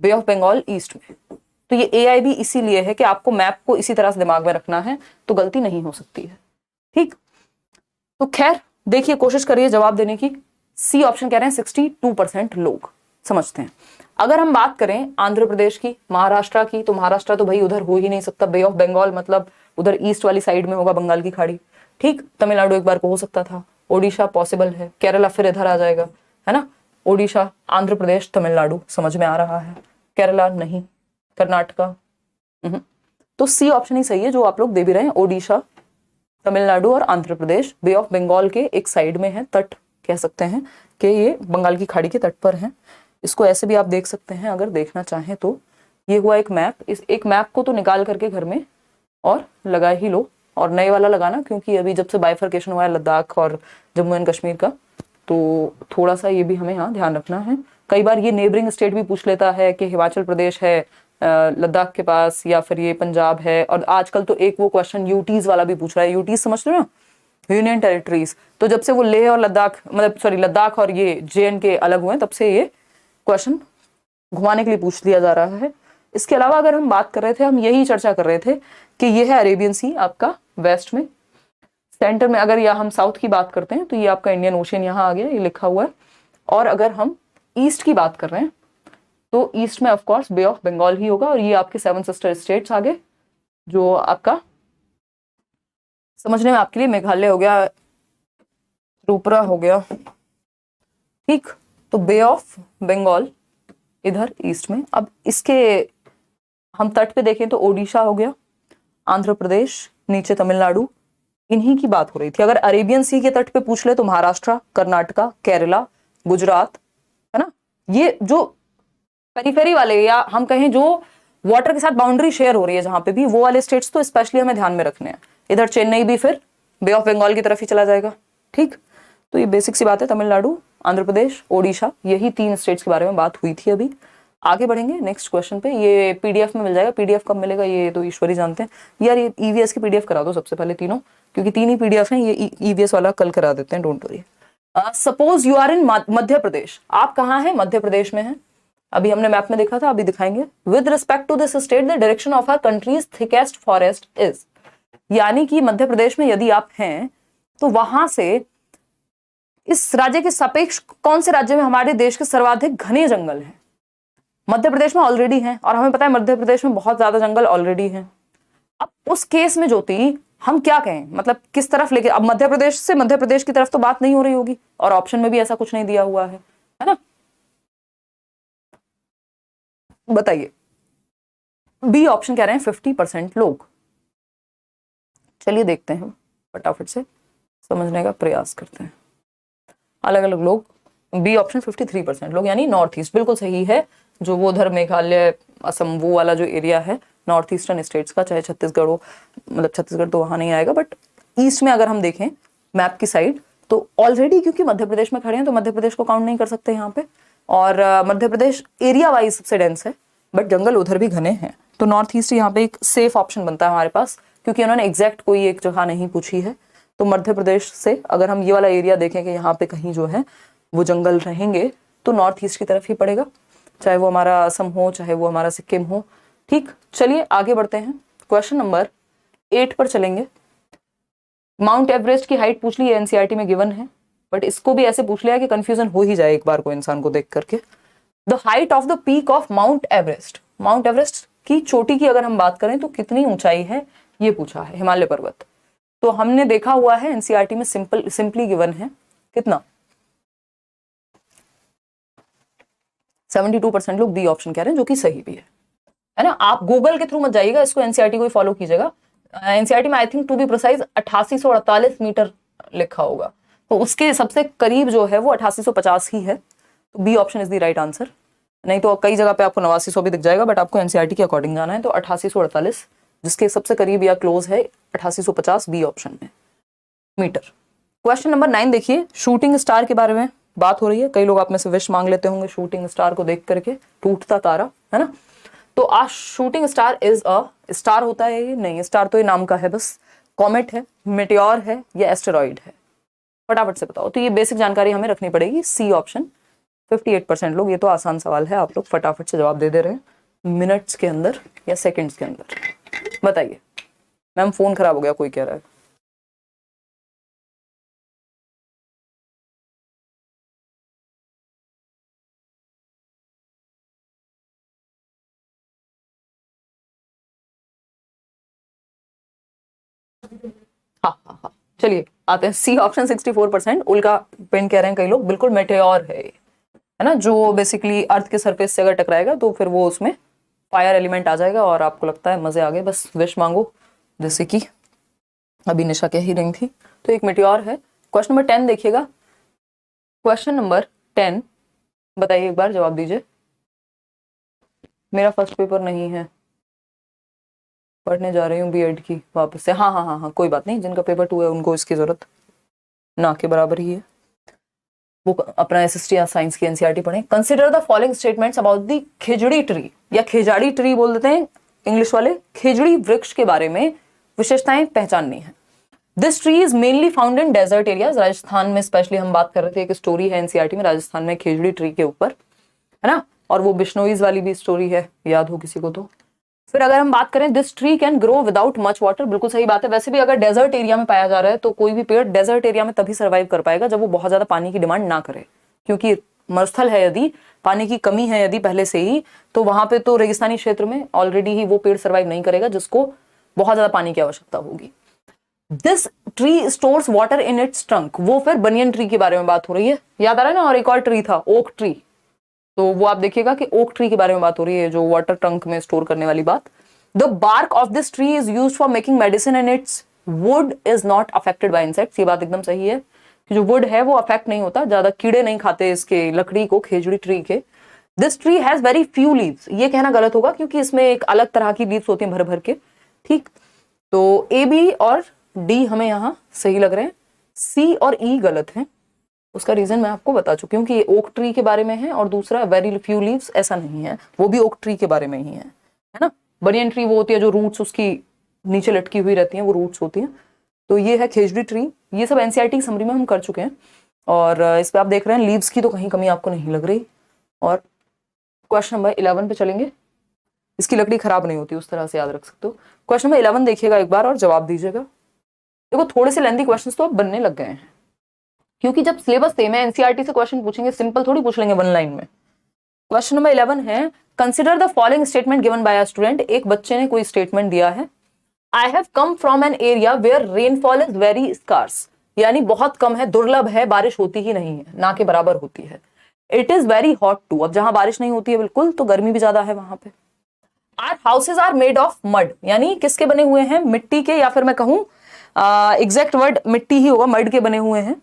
बे ऑफ बंगाल ईस्ट में। तो ये AIB इसीलिए है कि आपको मैप को इसी तरह से दिमाग में रखना है, तो गलती नहीं हो सकती है, ठीक। तो खैर देखिए, कोशिश करिए जवाब देने की। सी ऑप्शन कह रहे हैं 62% लोग समझते हैं। अगर हम बात करें आंध्र प्रदेश की, महाराष्ट्र की, तो महाराष्ट्र तो भाई उधर हो ही नहीं सकता, बे ऑफ बंगाल मतलब उधर ईस्ट वाली साइड में होगा बंगाल की खाड़ी, ठीक। तमिलनाडु एक बार को हो सकता था, ओडिशा पॉसिबल है, केरला फिर इधर आ जाएगा, है ना। ओडिशा, आंध्र प्रदेश, तमिलनाडु समझ में आ रहा है, केरला नहीं, कर्नाटका। तो सी ऑप्शन ही सही है जो आप लोग दे भी रहे हैं, ओडिशा, तमिलनाडु और आंध्र प्रदेश बे ऑफ बंगाल के एक साइड में है, तट कह सकते हैं कि ये बंगाल की खाड़ी के तट पर है। इसको ऐसे भी आप देख सकते हैं अगर देखना चाहें तो। ये हुआ एक मैप, इस एक मैप को तो निकाल करके घर में और लगा ही लो, और नए वाला लगाना, क्योंकि अभी जब से बाइफर्केशन हुआ है लद्दाख और जम्मू एंड कश्मीर का, तो थोड़ा सा ये भी हमें यहाँ ध्यान रखना है। कई बार ये नेबरिंग स्टेट भी पूछ लेता है कि हिमाचल प्रदेश है लद्दाख के पास, या फिर ये पंजाब है, और आजकल तो एक वो क्वेश्चन यूटीज वाला भी पूछ रहा है। यूटीज समझ रहे हो ना, यूनियन टेरिटरीज। तो जब से वो लेह और लद्दाख, मतलब सॉरी लद्दाख और ये JNK अलग हुए, तब से ये क्वेश्चन घुमाने के लिए पूछ लिया जा रहा है। इसके अलावा अगर हम बात कर रहे थे, हम यही चर्चा कर रहे थे कि ये है अरेबियन सी आपका वेस्ट में, सेंटर में अगर या हम साउथ की बात करते हैं तो ये आपका इंडियन ओशियन यहाँ आ गया, ये लिखा हुआ है। और अगर हम ईस्ट की बात कर रहे हैं तो ईस्ट में of course Bay of Bengal ही होगा, और ये आपके 7 सिस्टर स्टेट्स आ गए, जो आपका समझने में आपके लिए मेघालय हो गया, त्रिपुरा हो गया, ठीक। तो बे ऑफ बंगाल इधर ईस्ट में। अब इसके हम तट पे देखें तो ओडिशा हो गया, आंध्र प्रदेश, नीचे तमिलनाडु, इन्हीं की बात हो रही थी। अगर अरेबियन सी के तट पे पूछ ले तो महाराष्ट्र, कर्नाटका, केरला, गुजरात, है ना। ये जो पेरिफेरी वाले, या हम कहें जो वाटर के साथ बाउंड्री शेयर हो रही है जहां पे भी, वो वाले स्टेट्स तो स्पेशली हमें ध्यान में रखने हैं। इधर चेन्नई भी फिर बे ऑफ बंगाल की तरफ ही चला जाएगा, ठीक। तो ये बेसिक सी बात है। तमिलनाडु, आंध्र प्रदेश, ओडिशा, यही 3 स्टेट्स के बारे में बात हुई थी। अभी आगे बढ़ेंगे नेक्स्ट क्वेश्चन पे। ये PDF में मिल जाएगा, PDF कब मिलेगा ये तो ईश्वरी जानते हैं। यार ये EVS की PDF करा दो सबसे पहले तीनों, क्योंकि 3 ही PDF हैं। ये EVS वाला कल करा देते हैं, don't worry. Suppose you are in Madhya Pradesh, आप कहाँ हैं? मध्य प्रदेश में हैं। अभी हमने मैप में देखा था, अभी दिखाएंगे। With respect to this state the direction of our countries thickest forest is, यानी कि मध्य प्रदेश में यदि आप हैं तो वहां से इस राज्य के सापेक्ष कौन से राज्य में हमारे देश के सर्वाधिक घने जंगल हैं? मध्य प्रदेश में ऑलरेडी हैं, और हमें पता है मध्य प्रदेश में बहुत ज्यादा जंगल ऑलरेडी हैं। अब उस केस में ज्योति हम क्या कहें, मतलब किस तरफ लेके, अब मध्य प्रदेश से मध्य प्रदेश की तरफ तो बात नहीं हो रही होगी, और ऑप्शन में भी ऐसा कुछ नहीं दिया हुआ है ना। बताइए, बी ऑप्शन कह रहे हैं 50% लोग। चलिए देखते हैं, फटाफट से समझने का प्रयास करते हैं। अलग अलग लोग, बी ऑप्शन 53% लोग, यानी नॉर्थ ईस्ट बिल्कुल सही है। जो वो उधर मेघालय, असम, वो वाला जो एरिया है नॉर्थ ईस्टर्न स्टेट्स का, चाहे छत्तीसगढ़ हो, मतलब छत्तीसगढ़ तो वहां नहीं आएगा, बट ईस्ट में अगर हम देखें मैप की साइड तो ऑलरेडी, क्योंकि मध्य प्रदेश में खड़े हैं तो मध्य प्रदेश को काउंट नहीं कर सकते यहाँ पे। और मध्य प्रदेश एरिया वाइज सबसे डेंस है, बट जंगल उधर भी घने हैं। तो नॉर्थ ईस्ट यहाँ पे एक सेफ ऑप्शन बनता है हमारे पास, क्योंकि उन्होंने एग्जैक्ट कोई एक जगह नहीं पूछी है। तो मध्य प्रदेश से अगर हम ये वाला एरिया देखें कि यहाँ पे कहीं जो है वो जंगल रहेंगे, तो नॉर्थ ईस्ट की तरफ ही पड़ेगा, चाहे वो हमारा असम हो, चाहे वो हमारा सिक्किम हो। ठीक, चलिए आगे बढ़ते हैं। क्वेश्चन नंबर 8 पर चलेंगे। माउंट एवरेस्ट की हाइट पूछ ली है, एनसीईआरटी में गिवन है, बट इसको भी ऐसे पूछ लिया कि कंफ्यूजन हो ही जाए एक बार को इंसान को देख करके। The height of the peak of mount Everest, mount Everest की चोटी की अगर हम बात करें तो कितनी ऊंचाई है, ये पूछा है, हिमालय पर्वत। तो हमने देखा हुआ है एनसीईआरटी में सिंपली गिवन है कितना, 72% लोग बी ऑप्शन कह रहे हैं, जो कि सही भी है ना। आप गूगल के थ्रू मत जाइएगा, इसको एनसीईआरटी को ही फॉलो कीजिएगा। एनसीईआरटी में I think to be precise 8848 metre लिखा होगा, तो उसके सबसे करीब जो है वो 8850 ही है, तो B option is the right answer. नहीं तो कई जगह पे आपको 8900 भी दिख जाएगा, बट आपको एनसीईआरटी के अकॉर्डिंग जाना है, तो 8848 जिसके सबसे करीब या क्लोज है 8850 बी ऑप्शन में मीटर। क्वेश्चन नंबर 9 देखिए, शूटिंग स्टार के बारे में बात हो रही है। कई लोग आप में से विश मांग लेते होंगे शूटिंग स्टार को देख करके, टूटता तारा, है ना। तो a shooting star is a star होता है ये? नहीं, स्टार तो ये नाम का है बस। कॉमेट है, मेटेओर है, या एस्टेरॉइड है? फटाफट से बताओ। तो ये बेसिक जानकारी हमें रखनी पड़ेगी, सी ऑप्शन। 58% लोग, ये तो आसान सवाल है, आप लोग फटाफट से जवाब दे रहे हैं मिनट्स के अंदर या सेकंड्स के अंदर। बताइए। मैम फोन खराब हो गया, कोई कह रहा है। हाँ हाँ हाँ, चलिए आते हैं। C option 64%। उल्का पिंड कह रहे हैं कई लोग, बिल्कुल मेटेओर है ना, जो बेसिकली अर्थ के सरफेस से अगर टकराएगा तो फिर वो उसमें फायर एलिमेंट आ जाएगा और आपको लगता है मजे आ गए, बस विश मांगो, जैसे कि अभी निशा कह ही रही थी। तो एक मेटेओर है। क्वेश्चन नंबर 10 देखिएगा। क्वेश्चन नंबर 10 बताइए, एक बार जवाब दीजिए। मेरा फर्स्ट पेपर नहीं है, पढ़ने जा रही हूँ बीएड की वापस से। हाँ हाँ हाँ हाँ, कोई बात नहीं, जिनका पेपर 2 है उनको इसकी जरूरत ना के बराबर ही है, वो अपना एसएसटी या साइंस की एनसीईआरटी पढ़ें। Consider the following statements about the khejri tree, या खेजाड़ी ट्री बोल देते हैं इंग्लिश वाले, खेजड़ी वृक्ष के बारे में विशेषताएं पहचाननी है। This tree is mainly found in desert areas, Rajasthan में स्पेशली हम बात कर रहे थे, एक स्टोरी है एनसीईआरटी में राजस्थान में खेजड़ी ट्री के ऊपर, है ना। और वो बिश्नोईज वाली भी स्टोरी है, याद हो किसी को तो। फिर अगर हम बात करें, this tree can grow without much water, बिल्कुल सही बात है। वैसे भी अगर डेजर्ट एरिया में पाया जा रहा है तो कोई भी पेड़ डेजर्ट एरिया में तभी सर्वाइव कर पाएगा जब वो बहुत ज्यादा पानी की डिमांड ना करे, क्योंकि मरुस्थल है, यदि पानी की कमी है यदि पहले से ही, तो वहां पे तो रेगिस्तानी क्षेत्र में ऑलरेडी ही वो पेड़ सर्वाइव नहीं करेगा जिसको बहुत ज्यादा पानी की आवश्यकता होगी। This tree stores water in its trunk, वो फिर बनियन ट्री के बारे में बात हो रही है, याद आ रहा है ना। और एक और ट्री था ओक ट्री, तो वो आप देखिएगा कि ओक ट्री के बारे में बात हो रही है, जो वाटर ट्रंक में स्टोर करने वाली बात। The bark of this tree is used for making medicine and its wood is not affected by insects, ये बात एकदम सही है कि जो वुड है वो अफेक्ट नहीं होता, ज्यादा कीड़े नहीं खाते इसके लकड़ी को, खेजड़ी ट्री के। This tree has very few leaves, ये कहना गलत होगा क्योंकि इसमें एक अलग तरह की लीव्स होती हैं भर भर के, ठीक। तो ए बी और डी हमें यहाँ सही लग रहे हैं, सी और ई गलत है। उसका रीजन मैं आपको बता चुकी हूँ कि ये ओक ट्री के बारे में है, और दूसरा वेरी फ्यू लीव्स ऐसा नहीं है, वो भी ओक ट्री के बारे में ही है ना। बनियन ट्री वो होती है जो रूट्स उसकी नीचे लटकी हुई रहती हैं, वो रूट्स होती हैं। तो ये है खेजड़ी ट्री। ये सब एनसीईआरटी समरी में हम कर चुके हैं, और इस पे आप देख रहे हैं लीव्स की तो कहीं कमी आपको नहीं लग रही। और क्वेश्चन नंबर 11 पे चलेंगे। इसकी लकड़ी खराब नहीं होती, उस तरह से याद रख सकते हो। क्वेश्चन नंबर 11 देखिएगा एक बार और जवाब दीजिएगा। देखो थोड़े से लेंथी क्वेश्चंस तो अब बनने लग गए हैं, क्योंकि जब सिलेबस सेम है, एनसीईआरटी से क्वेश्चन पूछेंगे, सिंपल थोड़ी पूछ लेंगे वन लाइन में। क्वेश्चन नंबर 11 है, consider the following statement given by a student, एक बच्चे ने कोई स्टेटमेंट दिया है। I have come from an area where rainfall is very scarce, यानी बहुत कम है, दुर्लभ है, बारिश होती ही नहीं है, ना के बराबर होती है। It is very hot too, अब जहां बारिश नहीं होती है बिल्कुल, तो गर्मी भी ज्यादा है वहां पे। Are houses are made of mud, यानी किसके बने हुए हैं, मिट्टी के, या फिर मैं कहूं एग्जैक्ट वर्ड मिट्टी ही होगा, मड के बने हुए हैं।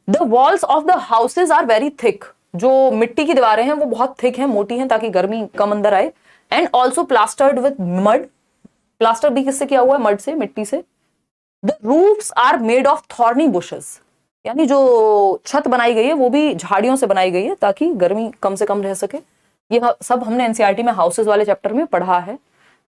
The walls of the houses are very thick, जो मिट्टी की दीवारें हैं वो बहुत थिक हैं, मोटी हैं, ताकि गर्मी कम अंदर आए। And also plastered with mud, plaster भी किससे किया हुआ है, मड से, मिट्टी से। The roofs are made of thorny bushes, यानी जो छत बनाई गई है वो भी झाड़ियों से बनाई गई है ताकि गर्मी कम से कम रह सके। ये सब हमने एनसीईआरटी में हाउसेज वाले चैप्टर में पढ़ा है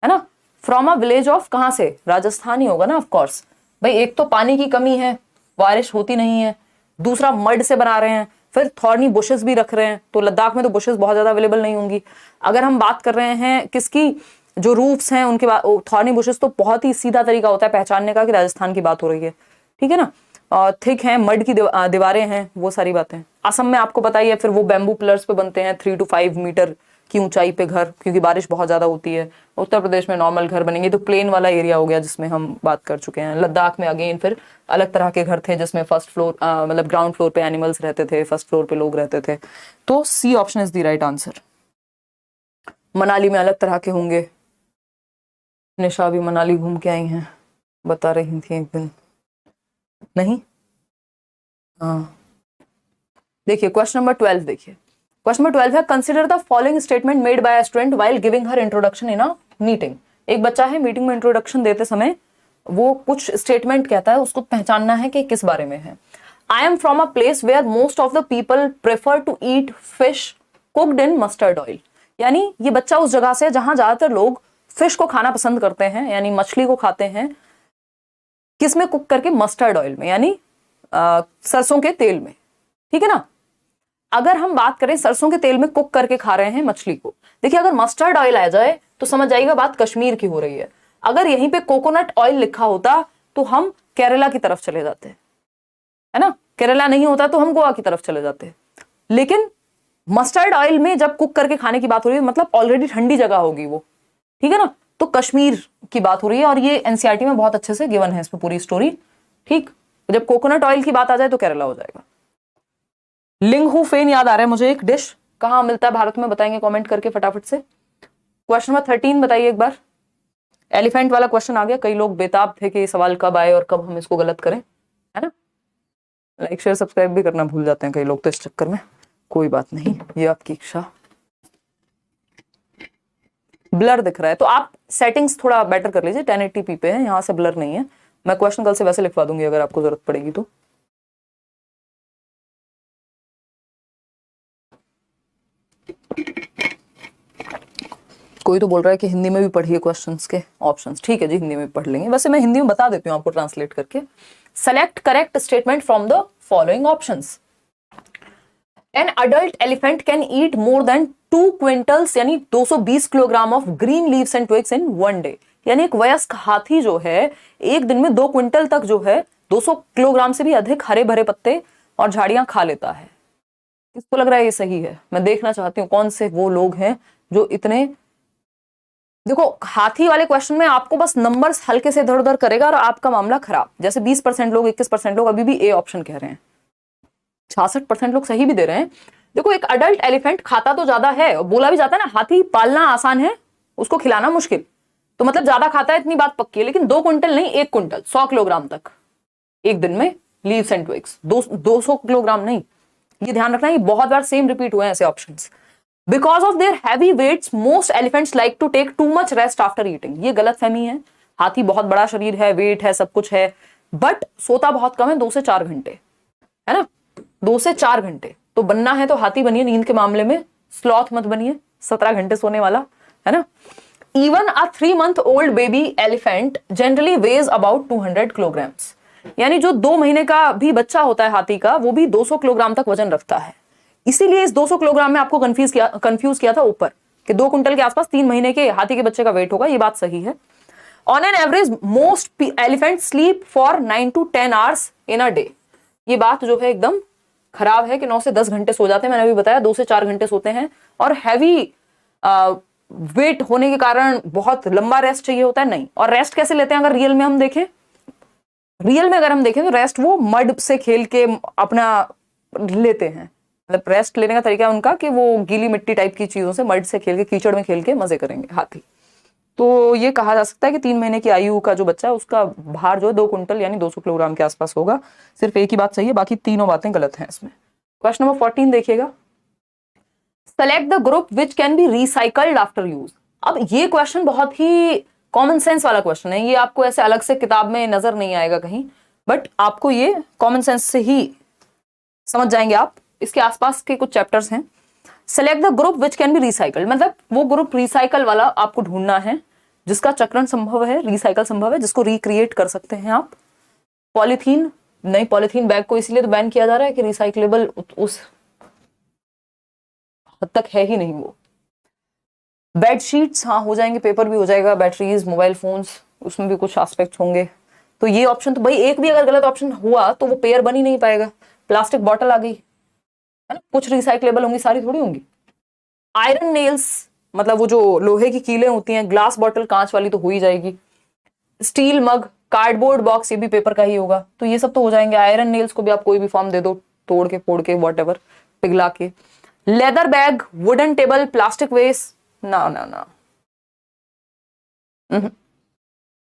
ना। फ्रॉम अ विलेज ऑफ, कहां से, राजस्थान ही होगा ना ऑफ कोर्स भाई। एक तो पानी की कमी है, बारिश होती नहीं है, दूसरा मड से बना रहे हैं, फिर थॉर्नी बुशेस भी रख रहे हैं, तो लद्दाख में तो बुशेस बहुत ज्यादा अवेलेबल नहीं होंगी। अगर हम बात कर रहे हैं किसकी, जो रूफ्स हैं उनके बाद थॉर्नी बुशेस, तो बहुत ही सीधा तरीका होता है पहचानने का कि राजस्थान की बात हो रही है, ठीक है ना। और थिक है, मड की दीवारें हैं, वो सारी बातें। असम में आपको पता ही है, फिर वो बैम्बू पिलर्स पे बनते हैं 3 to 5 मीटर की ऊंचाई पे घर, क्योंकि बारिश बहुत ज्यादा होती है। उत्तर प्रदेश में नॉर्मल घर बनेंगे, तो प्लेन वाला एरिया हो गया जिसमें हम बात कर चुके हैं। लद्दाख में अगेन फिर अलग तरह के घर थे, जिसमें फर्स्ट फ्लोर मतलब ग्राउंड फ्लोर पे एनिमल्स रहते थे, फर्स्ट फ्लोर पे लोग रहते थे। तो C option is the right answer. Manali में अलग तरह के होंगे। निशा भी मनाली घूम के आई हैं, बता रही थी एक दिन। नहीं, हाँ देखिए क्वेश्चन नंबर 12 देखिए। क्वेश्चन नंबर 12 है, consider the following statement made by a student while giving her introduction in a meeting. एक बच्चा है, मीटिंग में इंट्रोडक्शन देते समय वो कुछ स्टेटमेंट कहता है, उसको पहचानना है कि किस बारे में है। I am from a place where most of the people prefer to eat fish cooked in mustard oil. यानी ये बच्चा उस जगह से जहां ज्यादातर लोग फिश को खाना पसंद करते हैं, यानी मछली को खाते हैं, किसमें कुक करके, मस्टर्ड ऑयल में, यानी सरसों के तेल में, ठीक है ना। अगर हम बात करें सरसों के तेल में कुक करके खा रहे हैं मछली को, देखिए अगर मस्टर्ड ऑयल आ जाए तो समझ जाइएगा बात कश्मीर की हो रही है। अगर यहीं पे कोकोनट ऑयल लिखा होता तो हम केरला की तरफ चले जाते, है ना। केरला नहीं होता तो हम गोवा की तरफ चले जाते। लेकिन मस्टर्ड ऑयल में जब कुक करके खाने की बात हो रही है, मतलब ऑलरेडी ठंडी जगह होगी वो, ठीक है ना, तो कश्मीर की बात हो रही है। और ये एनसीईआरटी में बहुत अच्छे से गिवन है इसमें पूरी स्टोरी, ठीक। जब कोकोनट ऑयल की बात आ जाए तो केरला हो जाएगा। लिंगहू फेन याद आ रहा है मुझे, एक डिश कहाँ मिलता है भारत में, बताएंगे कमेंट करके फटाफट से। क्वेश्चन नंबर 13 बताइए एक बार। एलिफेंट वाला क्वेश्चन आ गया, कई लोग बेताब थे कि ये सवाल कब आए और कब हम इसको गलत करें, है ना। लाइक शेयर सब्सक्राइब भी करना भूल जाते हैं कई लोग तो इस चक्कर में, कोई बात नहीं, ये आपकी इच्छा। ब्लर दिख रहा है तो आप सेटिंग्स थोड़ा बेटर कर लीजिए, 1080p पे है, यहाँ से ब्लर नहीं है। मैं क्वेश्चन कल से वैसे लिखवा दूंगी अगर आपको जरूरत पड़ेगी तो। कोई तो बोल रहा है कि हिंदी में भी पढ़िए क्वेश्चंस के ऑप्शंस, ठीक है जी, हिंदी में भी पढ़ लेंगे। वैसे मैं हिंदी में बता देती हूँ आपको ट्रांसलेट करके। Select correct statement from the following options. An adult elephant can eat more than 2 quintals यानी 220 kilogram of green leaves and twigs in 1 day. यानी एक वयस्क हाथी जो है एक दिन में 2 क्विंटल तक जो है 200 किलोग्राम से भी अधिक हरे भरे पत्ते और झाड़ियां खा लेता है। किसको लग रहा है ये सही है? मैं देखना चाहती हूँ कौन से वो लोग हैं जो इतने, देखो हाथी वाले क्वेश्चन में आपको बस नंबर्स हल्के से इधर उधर करेगा और आपका मामला खराब। जैसे 20% लोग, 21% लोग अभी भी ए ऑप्शन कह रहे हैं, 66% लोग सही भी दे रहे हैं। देखो एक अडल्ट एलिफेंट खाता तो ज्यादा है, और बोला भी जाता है ना हाथी पालना आसान है उसको खिलाना मुश्किल, तो मतलब ज्यादा खाता है इतनी बात पक्की है। लेकिन 2 क्विंटल नहीं, 1 क्विंटल 100 किलोग्राम तक एक दिन में लीव्स एंड ट्विग्स, 200 किलोग्राम नहीं, ये ध्यान रखना। ये बहुत बार सेम रिपीट हुए हैं ऐसे options. Because of their heavy weights most elephants like to take too much rest after eating. ये गलत फहमी है। हाथी बहुत बड़ा शरीर है, वेट है, सब कुछ है, बट सोता बहुत कम है, 2 से 4 घंटे, है ना, 2 से 4 घंटे। तो बनना है तो हाथी बनिए नींद के मामले में, स्लॉथ मत बनिए 17 घंटे सोने वाला, है ना। Even a 3 month old baby elephant generally ways about 200 kilograms. यानी जो 2 महीने का भी बच्चा होता है हाथी का, वो भी 200 किलोग्राम तक वजन रखता है। इसीलिए इस 200 किलोग्राम में आपको कंफ्यूज किया था ऊपर कि 2 क्विंटल के आसपास 3 महीने के हाथी के बच्चे का वेट होगा। ये बात सही है। On an average most elephant sleep for 9 to 10 hours in a day. ये बात जो है एकदम खराब है कि 9 से 10 घंटे सो जाते हैं। मैंने अभी बताया 2 से 4 घंटे सोते हैं, और हैवी वेट होने के कारण बहुत लंबा रेस्ट चाहिए होता है। नहीं, और रेस्ट कैसे लेते हैं अगर रियल में हम देखें, रियल में अगर हम देखें तो रेस्ट वो मड से खेल के अपना लेते हैं। मतलब रेस्ट लेने का तरीका उनका कि वो गीली मिट्टी टाइप की चीजों से, मड से खेल के, कीचड़ में खेल के मजे करेंगे हाथी। तो ये कहा जा सकता है कि 3 महीने की आयु का जो बच्चा है उसका भार जो है 2 क्विंटल यानी 200 किलोग्राम के आसपास होगा। सिर्फ एक ही बात सही है, बाकी तीनों बातें गलत हैं इसमें। क्वेश्चन नंबर 14 देखिएगा। Select the group which can be recycled after use. अब ये क्वेश्चन बहुत ही कॉमन सेंस वाला क्वेश्चन है। ये आपको ऐसे अलग से किताब में नजर नहीं आएगा कहीं, बट आपको ये कॉमन सेंस से ही समझ जाएंगे आप। इसके आसपास के कुछ चैप्टर्स हैं। Select the group which can be recycled, मतलब वो ग्रुप रिसाइकल वाला आपको ढूंढना है जिसका चक्रण संभव है, रिसाइकल संभव है, जिसको रिक्रिएट कर सकते हैं आप। पॉलीथीन नहीं, पॉलीथीन बैग को इसलिए तो बैन किया जा रहा है कि रिसाइकलेबल उस हद तक है ही नहीं वो। बेडशीट्स हाँ हो जाएंगे, पेपर भी हो जाएगा, बैटरीज, मोबाइल फोन्स, उसमें भी कुछ एस्पेक्ट्स होंगे। तो ये ऑप्शन तो भाई एक भी अगर गलत ऑप्शन हुआ तो वो पेयर बन ही नहीं पाएगा। प्लास्टिक बॉटल आ गई है ना, कुछ रिसाइक्लेबल होंगी, सारी थोड़ी होंगी। आयरन नेल्स मतलब वो जो लोहे की कीलें होती हैं, ग्लास बॉटल कांच वाली तो हो ही जाएगी। स्टील मग, कार्डबोर्ड बॉक्स ये भी पेपर का ही होगा, तो ये सब तो हो जाएंगे। आयरन नेल्स को भी आप कोई भी फॉर्म दे दो, तोड़ के फोड़ के वॉट पिघला के। Leather bag, wooden table, plastic waste, ना ना ना।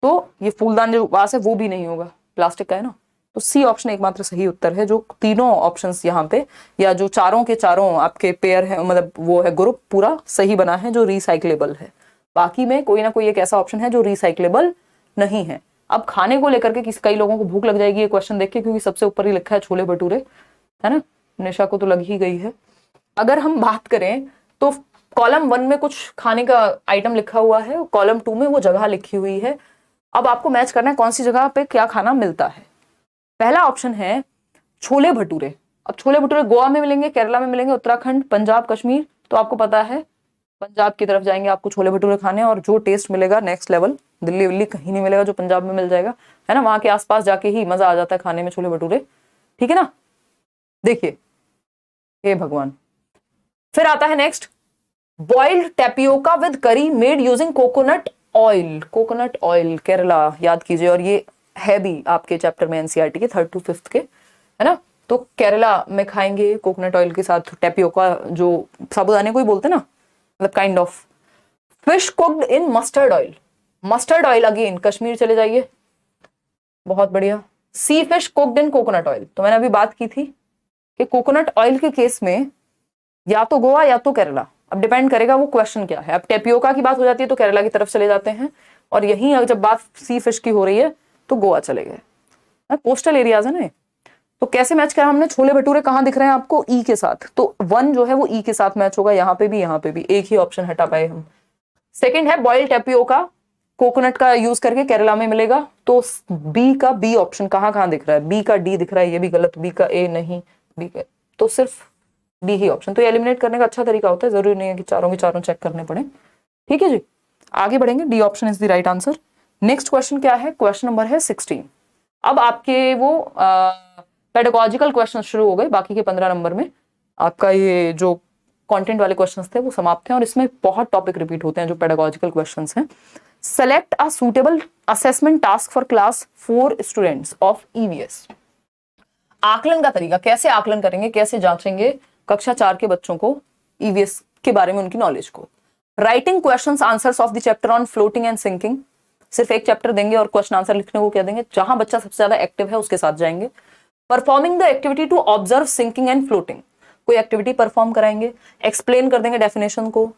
तो ये फूलदान जो वास है वो भी नहीं होगा, प्लास्टिक का है ना। तो सी ऑप्शन एकमात्र सही उत्तर है। जो तीनों ऑप्शंस यहाँ पे या जो चारों के चारों आपके पेयर है, मतलब वो है ग्रुप पूरा सही बना है जो रिसाइक्लेबल है। बाकी में कोई ना कोई एक ऐसा ऑप्शन है जो रिसाइक्लेबल नहीं है। अब खाने को लेकर के कई लोगों को भूख लग जाएगी ये क्वेश्चन देख के, क्योंकि सबसे ऊपर ही लिखा है छोले भटूरे, है ना। निशा को तो लग ही गई है। अगर हम बात करें तो कॉलम 1 में कुछ खाने का आइटम लिखा हुआ है, कॉलम 2 में वो जगह लिखी हुई है। अब आपको मैच करना है कौन सी जगह पे क्या खाना मिलता है। पहला ऑप्शन है छोले भटूरे। अब छोले भटूरे गोवा में मिलेंगे, केरला में मिलेंगे, उत्तराखंड, पंजाब, कश्मीर। तो आपको पता है पंजाब की तरफ जाएंगे आपको छोले भटूरे खाने, और जो टेस्ट मिलेगा नेक्स्ट लेवल, दिल्ली विल्ली कहीं नहीं मिलेगा जो पंजाब में मिल जाएगा, है ना। वहां के आसपास जाके ही मजा आ जाता है खाने में छोले भटूरे, ठीक है ना। देखिए हे भगवान। फिर आता है नेक्स्ट, बॉइल्ड टेपियोका विद करी made using coconut oil. Coconut oil Kerala, याद कीजिए। और ये है भी आपके चैप्टर में एनसीईआरटी के 3rd to 5th के, है ना। तो केरला में खाएंगे कोकोनट ऑयल के साथ टेपियोका, जो साबुदाने को ही बोलते हैं ना, मतलब kind of. Fish cooked in mustard oil, mustard oil again Kashmir चले जाइए, बहुत बढ़िया। Sea fish cooked in coconut oil, तो मैंने अभी बात की थी कि कोकोनट ऑयल के केस में या तो गोवा या तो केरला, अब डिपेंड करेगा वो क्वेश्चन क्या है। अब टेपियोका की बात हो जाती है तो केरला की तरफ चले जाते हैं, और यहीं जब बात सी फिश की हो रही है तो गोवा चले गए। कोस्टल एरियाज है ना। तो कैसे मैच करा हमने, छोले भटूरे कहाँ दिख रहे हैं आपको, ई के साथ, तो 1 जो है वो ई के साथ मैच होगा, यहाँ पे भी, एक ही ऑप्शन हटा पाए हम। सेकेंड है बॉइल्ड टेपियोका, कोकोनट का यूज करके केरला में मिलेगा, तो बी का बी ऑप्शन कहाँ दिख रहा है, बी का डी दिख रहा है, ये भी गलत, बी का ए नहीं, बी का, तो सिर्फ डी ही ऑप्शन। तो ये एलिमिनेट करने का अच्छा तरीका होता है, जरूरी नहीं है कि चारों के चारों चेक करने पड़े, ठीक है जी। आगे बढ़ेंगे, D option is the right answer. Next question क्या है, क्वेश्चन नंबर है 16। अब आपके वो पेडागोजिकल क्वेश्चन शुरू हो गए, बाकी के 15 नंबर में आपका ये जो कंटेंट वाले क्वेश्चंस थे वो समाप्त हैं, और इसमें बहुत टॉपिक रिपीट होते हैं जो पेडागोजिकल क्वेश्चंस हैं। Select a suitable assessment task for class 4 students of EVS. आकलन का तरीका, कैसे आकलन करेंगे, कैसे जांचेंगे कक्षा 4 के बच्चों को ईवीएस के बारे में, उनकी नॉलेज को। Writing questions answers of the chapter on floating and sinking, सिर्फ एक चैप्टर देंगे और क्वेश्चन आंसर लिखने को क्या देंगे, जहां बच्चा सबसे ज्यादा एक्टिव है उसके साथ जाएंगे। Performing the activity to observe sinking and floating, कोई एक्टिविटी परफॉर्म कराएंगे, एक्सप्लेन कर देंगे डेफिनेशन को,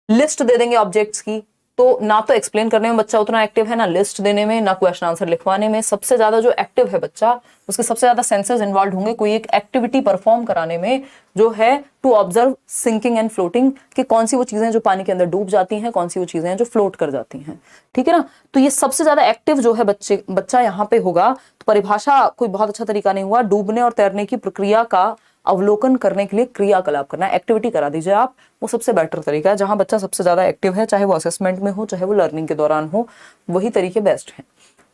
लिस्ट दे देंगे ऑब्जेक्ट्स की। तो ना तो एक्सप्लेन करने में बच्चा उतना एक्टिव है, ना लिस्ट देने में, ना क्वेश्चन आंसर लिखवाने में। सबसे ज्यादा जो एक्टिव है बच्चा, उसके सबसे ज्यादा सेंसेस इन्वॉल्व होंगे कोई एक एक्टिविटी परफॉर्म कराने में, जो है to observe sinking and floating, कि कौन सी वो चीजें जो पानी के अंदर डूब जाती हैं, कौन सी वो चीजें जो फ्लोट कर जाती हैं, ठीक है ना। तो ये सबसे ज्यादा एक्टिव जो है बच्चा यहाँ पे होगा। तो परिभाषा कोई बहुत अच्छा तरीका नहीं हुआ, डूबने और तैरने की प्रक्रिया का अवलोकन करने के लिए क्रियाकलाप करना, एक्टिविटी करा दीजिए आप, वो सबसे बेटर तरीका है। जहां बच्चा सबसे ज्यादा एक्टिव है, चाहे वो असेसमेंट में हो चाहे वो लर्निंग के दौरान हो, वही तरीके बेस्ट हैं।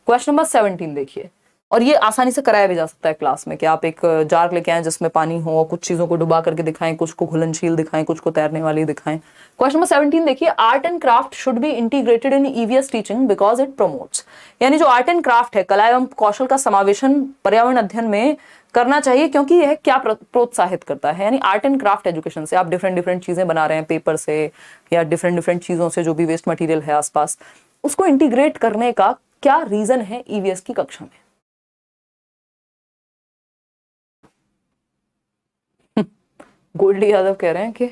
क्वेश्चन नंबर 17 देखिए, और ये आसानी से कराया भी जा सकता है क्लास में, कि आप एक जार लेके आए जिसमें पानी हो, कुछ चीजों को डुबा करके दिखाएं, कुछ को घुलनशील दिखाएं, कुछ को तैरने वाली दिखाएं। क्वेश्चन नंबर 17 देखिए, art and craft should be integrated in EVS teaching because it promotes, यानी जो आर्ट एंड क्राफ्ट है, कला एवं कौशल का समावेशन पर्यावरण अध्ययन में करना चाहिए, क्योंकि यह क्या प्रोत्साहित करता है। यानी आर्ट एंड क्राफ्ट एजुकेशन से आप डिफरेंट चीजें बना रहे हैं, पेपर से या डिफरेंट चीजों से, जो भी वेस्ट मटेरियल है आसपास, उसको इंटीग्रेट करने का क्या रीजन है ईवीएस की कक्षा में। गोल्डी यादव कह रहे हैं कि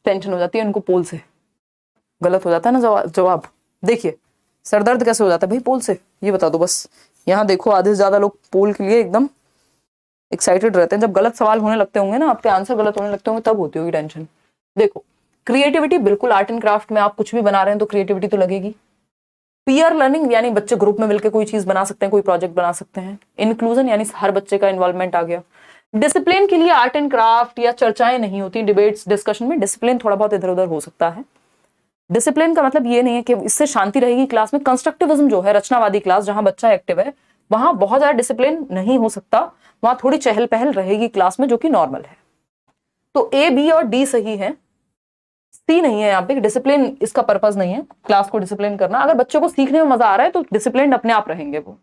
टेंशन हो जाती है उनको पोल से, गलत हो जाता है ना जवाब। देखिए सरदर्द कैसे हो जाता है भाई पोल से, ये बता दो बस। यहाँ देखो आधे से ज्यादा लोग पोल के लिए एकदम एक्साइटेड रहते हैं, जब गलत सवाल होने लगते होंगे ना, आपके आंसर गलत होने लगते होंगे, तब होती होगी टेंशन। देखो क्रिएटिविटी, बिल्कुल आर्ट एंड क्राफ्ट में आप कुछ भी बना रहे हैं तो क्रिएटिविटी तो लगेगी। पीयर लर्निंग, यानी बच्चे ग्रुप में मिलकर कोई चीज बना सकते हैं, कोई प्रोजेक्ट बना सकते हैं। इंक्लूजन, यानी हर बच्चे का इन्वॉल्वमेंट आ गया। डिसिप्लिन के लिए आर्ट एंड क्राफ्ट या चर्चाएं नहीं होती डिबेट्स डिस्कशन में, डिसिप्लिन थोड़ा बहुत इधर उधर हो सकता है। डिसिप्लिन का मतलब ये नहीं है कि इससे शांति रहेगी क्लास में। कंस्ट्रक्टिविज्म जो है, रचनावादी क्लास जहां बच्चा एक्टिव है, वहां बहुत ज्यादा डिसिप्लिन नहीं हो सकता, वहां थोड़ी चहल पहल रहेगी क्लास में, जो कि नॉर्मल है। तो ए, बी और डी सही है, सी नहीं है यहाँ पे। डिसिप्लिन इसका पर्पज नहीं है क्लास को डिसिप्लिन करना। अगर बच्चों को सीखने में मजा आ रहा है तो डिसिप्लिन अपने आप रहेंगे वो।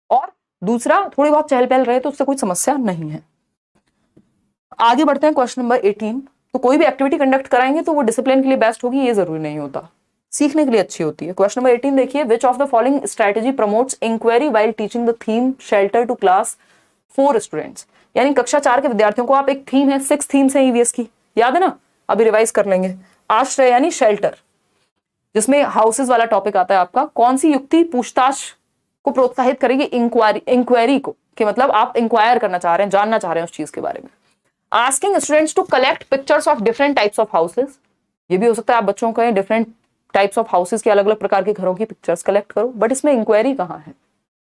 और दूसरा, थोड़ी बहुत चहल पहल रहे तो उससे कोई समस्या नहीं है। आगे बढ़ते हैं क्वेश्चन नंबर 18। तो कोई भी एक्टिविटी कंडक्ट कराएंगे तो वो डिसिप्लिन के लिए बेस्ट होगी, ये जरूरी नहीं होता, सीखने के लिए अच्छी होती है। क्वेश्चन नंबर 18 देखिए, which of the following strategy promotes inquiry while teaching the theme shelter to class 4 students. यानी कक्षा 4 के विद्यार्थियों को आप एक थीम है, 6 थीम्स है ईवीएस की, याद है ना, अभी रिवाइज कर लेंगे। आश्रय यानी शेल्टर, जिसमें हाउसेस वाला टॉपिक आता है आपका। कौन सी युक्ति पूछताछ को प्रोत्साहित करेगी? इंक्वायरी को, कि मतलब आप इंक्वायर करना चाह रहे हैं, जानना चाह रहे हैं उस चीज के बारे में। Asking students to collect pictures of different types of houses, ये भी हो सकता है आप बच्चों को डिफरेंट टाइप्स ऑफ हाउसेस के अलग अलग प्रकार के घरों की पिक्चर्स कलेक्ट करो, बट इसमें इंक्वायरी कहाँ है?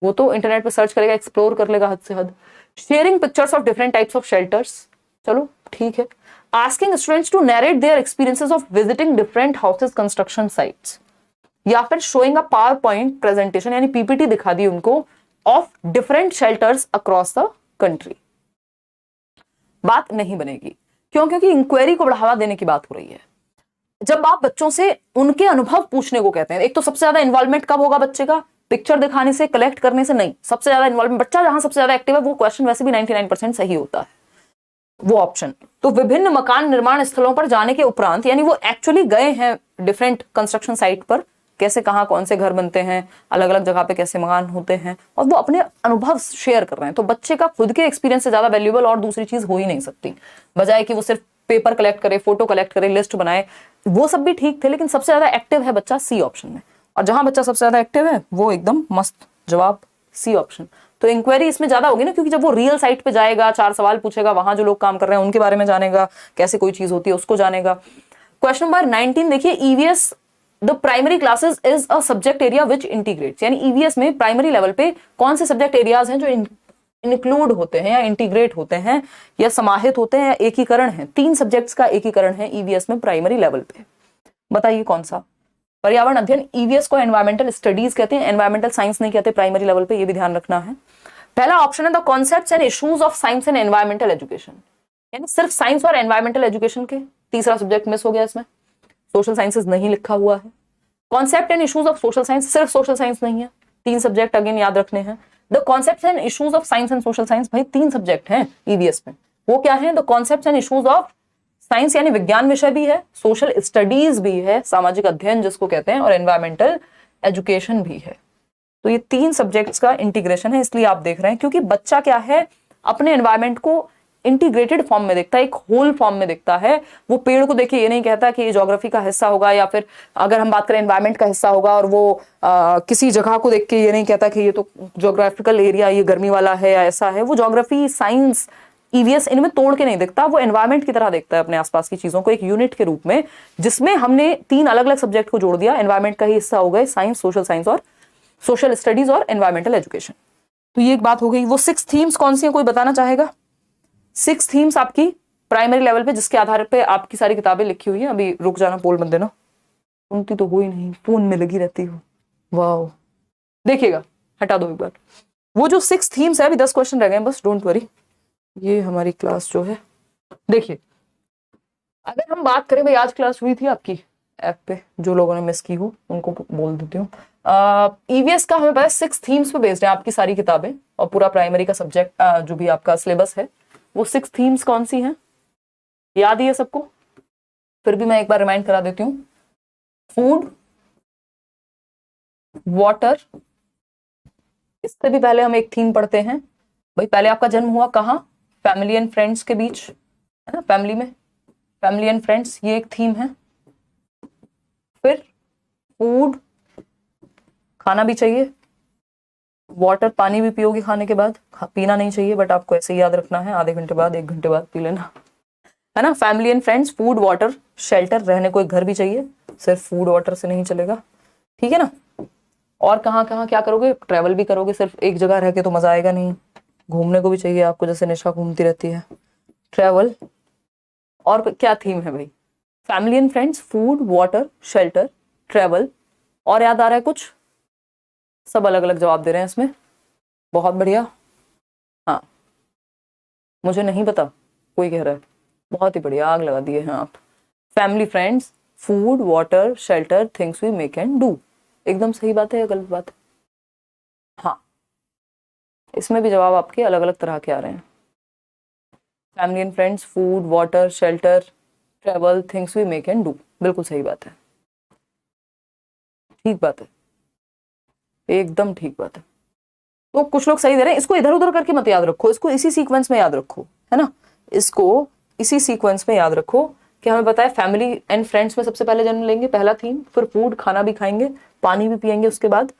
वो तो इंटरनेट पे सर्च करेगा, एक्सप्लोर कर लेगा हद से हद। Sharing pictures of different types of shelters, चलो ठीक है। Asking students to narrate their experiences of visiting different houses construction sites, या फिर showing a power point presentation यानी पीपीटी दिखा दी उनको of different shelters across the country. बात नहीं बनेगी, क्यों? क्योंकि इंक्वायरी को बढ़ावा देने की बात हो रही है। जब आप बच्चों से उनके अनुभव पूछने को कहते हैं, एक तो सबसे ज्यादा इन्वॉल्वमेंट कब होगा बच्चे का? पिक्चर दिखाने से, कलेक्ट करने से नहीं। सबसे ज्यादा इन्वॉल्वमेंट बच्चा जहां सबसे ज्यादा एक्टिव है, वो क्वेश्चन वैसे भी 99% सही होता है, वो ऑप्शन। तो विभिन्न मकान निर्माण स्थलों पर जाने के उपरांत, यानी वो एक्चुअली गए हैं डिफरेंट कंस्ट्रक्शन साइट पर, कैसे कहाँ कौन से घर बनते हैं, अलग अलग जगह पे कैसे मकान होते हैं, और वो अपने अनुभव शेयर कर रहे हैं। तो बच्चे का खुद के एक्सपीरियंस से ज्यादा वैल्यूएबल और दूसरी चीज हो ही नहीं सकती, बजाय कि वो सिर्फ पेपर कलेक्ट करे, फोटो कलेक्ट करे, लिस्ट बनाए। वो सब भी ठीक थे, लेकिन सबसे ज्यादा एक्टिव है बच्चा सी ऑप्शन में। और जहां बच्चा सबसे ज्यादा एक्टिव है वो एकदम मस्त जवाब सी ऑप्शन। तो इंक्वायरी इसमें ज्यादा होगी ना, क्योंकि जब वो रियल साइट पे जाएगा, 4 सवाल पूछेगा, वहां जो लोग काम कर रहे हैं उनके बारे में जानेगा, कैसे कोई चीज होती है उसको जानेगा। क्वेश्चन नंबर 19 देखिए, EVS the primary classes is a subject area which integrates. यानी ईवीएस में प्राइमरी लेवल पे कौन से सब्जेक्ट एरियाज हैं जो इंक्लूड होते हैं या इंटीग्रेट होते हैं या समाहित होते हैं या एकीकरण है? 3 सब्जेक्ट्स का एकीकरण है ईवीएस में प्राइमरी लेवल पे, बताइए कौन सा? पर्यावरण अध्ययन, ईवीएस को एनवायरमेंटल स्टडीज कहते हैं, एनवायरमेंटल साइंस नहीं कहते प्राइमरी लेवल पे, ये भी ध्यान रखना है। पहला ऑप्शन है the concepts and issues of science and environmental education, यानी सिर्फ साइंस और एनवायरमेंटल एजुकेशन के। तीसरा सब्जेक्ट मिस हो गया इसमें, सोशल साइंसेज नहीं लिखा हुआ है। Concept and issues of social science, सिर्फ सोशल साइंस नहीं है, 3 सब्जेक्ट अगेन याद रखने हैं। The concepts and issues of science and social science, भाई 3 सब्जेक्ट हैं ईवीएस में, वो क्या है? The concepts and issues of science यानी विज्ञान विषय भी है, सोशल स्टडीज भी है, सामाजिक अध्ययन जिसको कहते हैं, और एनवायरमेंटल एजुकेशन भी है। तो ये 3 सब्जेक्ट्स का इंटीग्रेशन है, इसलिए आप देख रहे हैं, क्योंकि बच्चा क्या है, अपने एनवायरमेंट को इंटीग्रेटेड फॉर्म में देखता है, एक होल फॉर्म में देखता है। वो पेड़ को देखिए ये नहीं कहता कि ये ज्योग्राफी का हिस्सा होगा, या फिर अगर हम बात करें एनवायरमेंट का हिस्सा होगा, और वो किसी जगह को देख के ये नहीं कहता कि ये तो ज्योग्राफिकल एरिया, ये गर्मी वाला है या ऐसा है। वो ज्योग्राफी, साइंस, ईवीएस इनमें तोड़ के नहीं देखता, वो एनवायरमेंट की तरह देखता है अपने आसपास की चीजों को एक यूनिट के रूप में, जिसमें हमने 3 अलग अलग सब्जेक्ट को जोड़ दिया। एनवायरमेंट का ही हिस्सा हो गए साइंस, सोशल साइंस और सोशल स्टडीज और एनवायरमेंटल एजुकेशन। तो ये एक बात हो गई। वो 6 थीम्स कौन सी हैं, कोई बताना चाहेगा? 6 थीम्स आपकी प्राइमरी लेवल पे, जिसके आधार पे आपकी सारी किताबें लिखी हुई हैं। अभी रुक जाना, पोल मत देना, सुनती तो हो ही नहीं, फोन में लगी रहती हो। वाह, देखिएगा, हटा दो एक बार। वो जो 6 थीम्स है, अभी 10 क्वेश्चन रह गए बस, डोंट वरी। ये हमारी क्लास जो है, देखिए अगर हम बात करें, भाई आज क्लास हुई थी आपकी ऐप पे, जो लोगों ने मिस की हो उनको बोल देती हूँ। ईवीएस का हमें पता है 6 थीम्स पे बेस्ड है आपकी सारी किताबें, और पूरा प्राइमरी का सब्जेक्ट जो भी आपका सिलेबस है, वो 6 थीम्स कौन सी हैं? याद ही है सबको? फिर भी मैं एक बार रिमाइंड करा देती हूँ। फूड, वाटर, इससे भी पहले हम एक थीम पढ़ते हैं। भाई पहले आपका जन्म हुआ कहाँ? फैमिली एंड फ्रेंड्स के बीच, है ना, फैमिली में, फैमिली एंड फ्रेंड्स, ये एक थीम है। फिर फूड, खाना भी चाहिए, वाटर, पानी भी पियोगे खाने के बाद, पीना नहीं चाहिए बट आपको ऐसे ही याद रखना है, आधे घंटे बाद, 1 घंटे बाद पी लेना, है ना। Family and friends, food, water, shelter, रहने को एक घर भी चाहिए, सिर्फ फूड वाटर से नहीं चलेगा, ठीक है ना। और कहाँ कहाँ क्या करोगे? ट्रैवल भी करोगे, सिर्फ एक जगह रह के तो मजा आएगा नहीं, घूमने को भी चाहिए आपको, जैसे निशा घूमती रहती है। ट्रैवल, और क्या थीम है भाई? Family and friends, food, water, shelter, travel, और याद आ रहा है कुछ? सब अलग अलग जवाब दे रहे हैं इसमें, बहुत बढ़िया। हाँ, मुझे नहीं पता, कोई कह रहा है, बहुत ही बढ़िया, आग लगा दिए हैं आप। Family, friends, food, water, shelter, things we make and do. एकदम सही बात है या गलत बात है? हाँ, इसमें भी जवाब आपके अलग अलग तरह के आ रहे हैं। Family and friends, food, water, shelter, travel, things we make and do, बिल्कुल सही बात है, ठीक बात है, एकदम ठीक बात है। तो कुछ लोग सही दे रहे हैं, इसको इधर उधर करके मत याद रखो, इसको इसी सीक्वेंस में याद रखो, है ना, इसको इसी सीक्वेंस में याद रखो कि हमें पता है फैमिली एंड फ्रेंड्स में सबसे पहले जन्म लेंगे, पहला थीम, फिर फूड, खाना भी खाएंगे, पानी भी पियेंगे उसके बाद,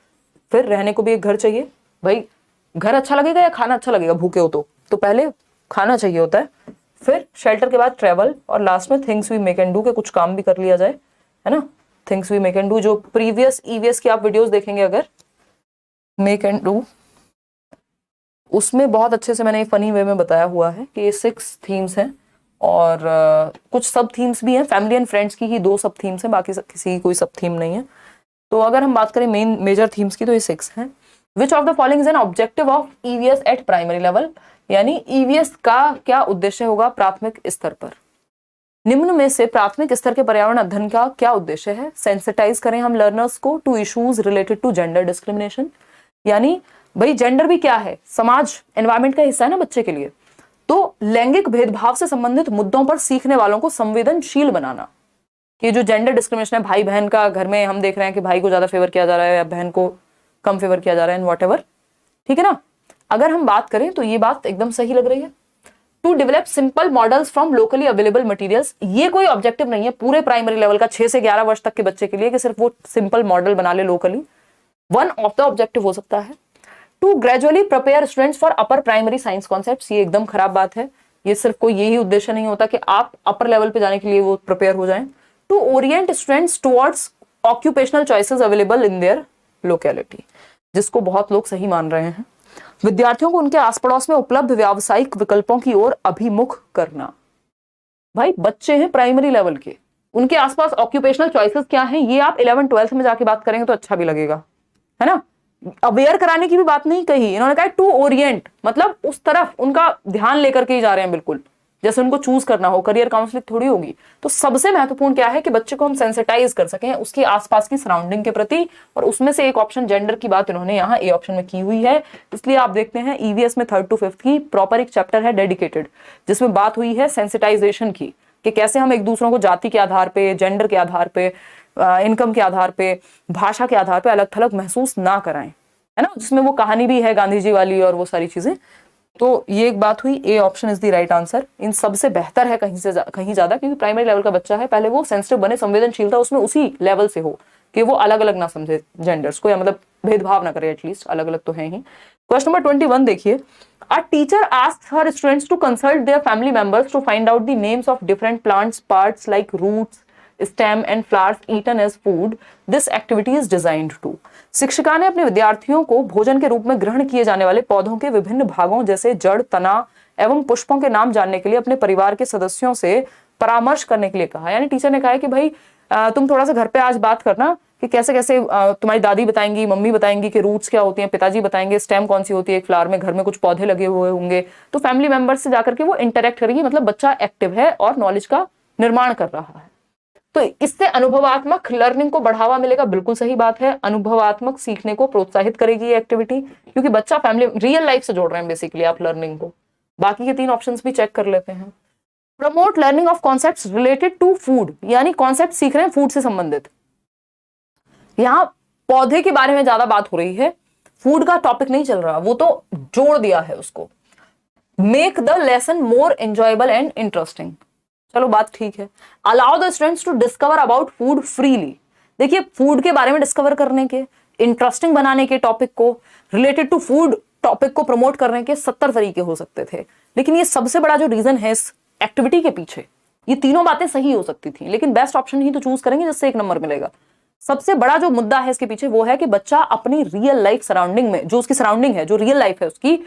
फिर रहने को भी एक घर चाहिए। भाई घर अच्छा लगेगा या खाना अच्छा लगेगा, भूखे हो तो पहले खाना चाहिए होता है, फिर शेल्टर के बाद ट्रेवल, और लास्ट में things we make and do के कुछ काम भी कर लिया जाए, है ना। Things we make and do, जो प्रीवियस ईवीएस की आप वीडियोस देखेंगे अगर, मेक एंड डू, उसमें बहुत अच्छे से मैंने फनी वे में बताया हुआ है कि ये 6 थीम्स हैं, और कुछ सब थीम्स भी हैं। फैमिली एंड फ्रेंड्स की ही 2 सब थीम्स हैं, बाकी किसी की कोई सब थीम नहीं है। तो अगर हम बात करें मेजर थीम्स की तो ये 6 हैं। विच of the following is an objective of EVS eight primary level, यानी ईवीएस का क्या उद्देश्य होगा प्राथमिक स्तर पर? निम्न में से प्राथमिक स्तर के पर्यावरण अध्ययन का क्या उद्देश्य है? सेंसिटाइज करें हम लर्नर्स को to issues related to gender discrimination, यानी भाई जेंडर भी क्या है, समाज, एनवायरमेंट का हिस्सा है ना बच्चे के लिए, तो लैंगिक भेदभाव से संबंधित मुद्दों पर सीखने वालों को संवेदनशील बनाना। कि जो जेंडर डिस्क्रिमिनेशन है, भाई बहन का घर में हम देख रहे हैं कि भाई को ज्यादा फेवर किया जा रहा है या बहन को कम फेवर किया जा रहा है, व्हाटएवर, ठीक है ना। अगर हम बात करें तो ये बात एकदम सही लग रही है। To develop simple models from locally available materials, ये कोई ऑब्जेक्टिव नहीं है पूरे प्राइमरी लेवल का 6 से 11 वर्ष तक के बच्चे के लिए कि सिर्फ वो सिंपल मॉडल बना ले locally, one of the objective हो सकता है। To gradually prepare students for upper primary science concepts, ये एकदम खराब बात है, ये सिर्फ कोई यही उद्देश्य नहीं होता कि आप अपर लेवल पे जाने के लिए वो प्रिपेयर हो जाएं। To orient students towards occupational choices available in their locality, जिसको बहुत लोग सही मान रहे हैं। विद्यार्थियों को उनके आस पड़ोस में उपलब्ध व्यावसायिक विकल्पों की ओर अभिमुख करना। भाई बच्चे हैं प्राइमरी लेवल के, उनके आसपास ऑक्यूपेशनल चॉइसेस क्या हैं, ये आप 11th-12th में जाके बात करेंगे तो अच्छा भी लगेगा, है ना। अवेयर कराने की भी बात नहीं कही, इन्होंने कहा टू ओरिएंट, मतलब उस तरफ उनका ध्यान लेकर के ही जा रहे हैं, बिल्कुल जैसे उनको चूज करना हो, करियर काउंसलिंग थोड़ी होगी। तो सबसे महत्वपूर्ण क्या है कि बच्चे को हम सेंसिटाइज कर सकें उसके आसपास की सराउंडिंग के प्रति, और उसमें से एक ऑप्शन जेंडर की बात इन्होंने यहाँ ए ऑप्शन में की हुई है। इसलिए आप देखते हैं ईवीएस में 3rd to 5th की प्रॉपर एक चैप्टर है डेडिकेटेड, जिसमें बात हुई है सेंसिटाइजेशन की, कि कैसे हम एक दूसरों को जाति के आधार पे, जेंडर के आधार पे, इनकम के आधार पे, भाषा के आधार पे अलग थलग महसूस ना कराएं, है ना। जिसमें वो कहानी भी है गांधी जी वाली और वो सारी चीजें। तो ये एक बात हुई, A option is the right answer. इन सबसे बेहतर है कहीं ज्यादा, क्योंकि प्राइमरी लेवल का बच्चा है, पहले वो सेंसिटिव बने, संवेदनशीलता उसमें उसी लेवल से हो कि वो अलग अलग ना समझे जेंडर्स को, या मतलब भेदभाव ना करे, एटलीस्ट अलग अलग तो है ही। क्वेश्चन नंबर 21 देखिए, a teacher asks her students to consult their family members to find out the names of different plants parts like roots, stem and flowers eaten as food, this activity is designed to. शिक्षिका ने अपने विद्यार्थियों को भोजन के रूप में ग्रहण किए जाने वाले पौधों के विभिन्न भागों जैसे जड़, तना एवं पुष्पों के नाम जानने के लिए अपने परिवार के सदस्यों से परामर्श करने के लिए कहा। यानी टीचर ने कहा है कि भाई तुम थोड़ा सा घर पे आज बात करना कि कैसे कैसे तुम्हारी दादी बताएंगी, मम्मी बताएंगी कि रूट्स क्या होती हैं, पिताजी बताएंगे स्टेम कौन सी होती है, एक फ्लावर में घर में कुछ पौधे लगे हुए होंगे, तो फैमिली मेंबर्स से जाकर के वो इंटरेक्ट करेगी, मतलब बच्चा एक्टिव है और नॉलेज का निर्माण कर रहा है। तो इससे अनुभवात्मक लर्निंग को बढ़ावा मिलेगा, बिल्कुल सही बात है। अनुभवात्मक सीखने को प्रोत्साहित करेगी ये एक्टिविटी, क्योंकि बच्चा फैमिली रियल लाइफ से जोड़ रहे हैं बेसिकली आप लर्निंग को। बाकी के 3 ऑप्शंस भी चेक कर लेते हैं। Promote learning of concepts related to food, यानी कॉन्सेप्ट सीख रहे हैं फूड से संबंधित। यहाँ पौधे के बारे में ज्यादा बात हो रही है, फूड का टॉपिक नहीं चल रहा, वो तो जोड़ दिया है उसको। Make the lesson more enjoyable and interesting, चलो बात ठीक है। Allow the students to discover about food freely, देखिए फूड के बारे में डिस्कवर करने के, इंटरेस्टिंग बनाने के टॉपिक को, रिलेटेड टू फूड टॉपिक को प्रमोट करने के 70 तरीके हो सकते थे, लेकिन ये सबसे बड़ा जो रीजन है इस एक्टिविटी के पीछे, ये तीनों बातें सही हो सकती थी, लेकिन बेस्ट ऑप्शन ही तो चूज करेंगे जिससे 1 नंबर मिलेगा। सबसे बड़ा जो मुद्दा है इसके पीछे वो है कि बच्चा अपनी रियल लाइफ सराउंडिंग में, जो उसकी सराउंडिंग है, जो रियल लाइफ है उसकी,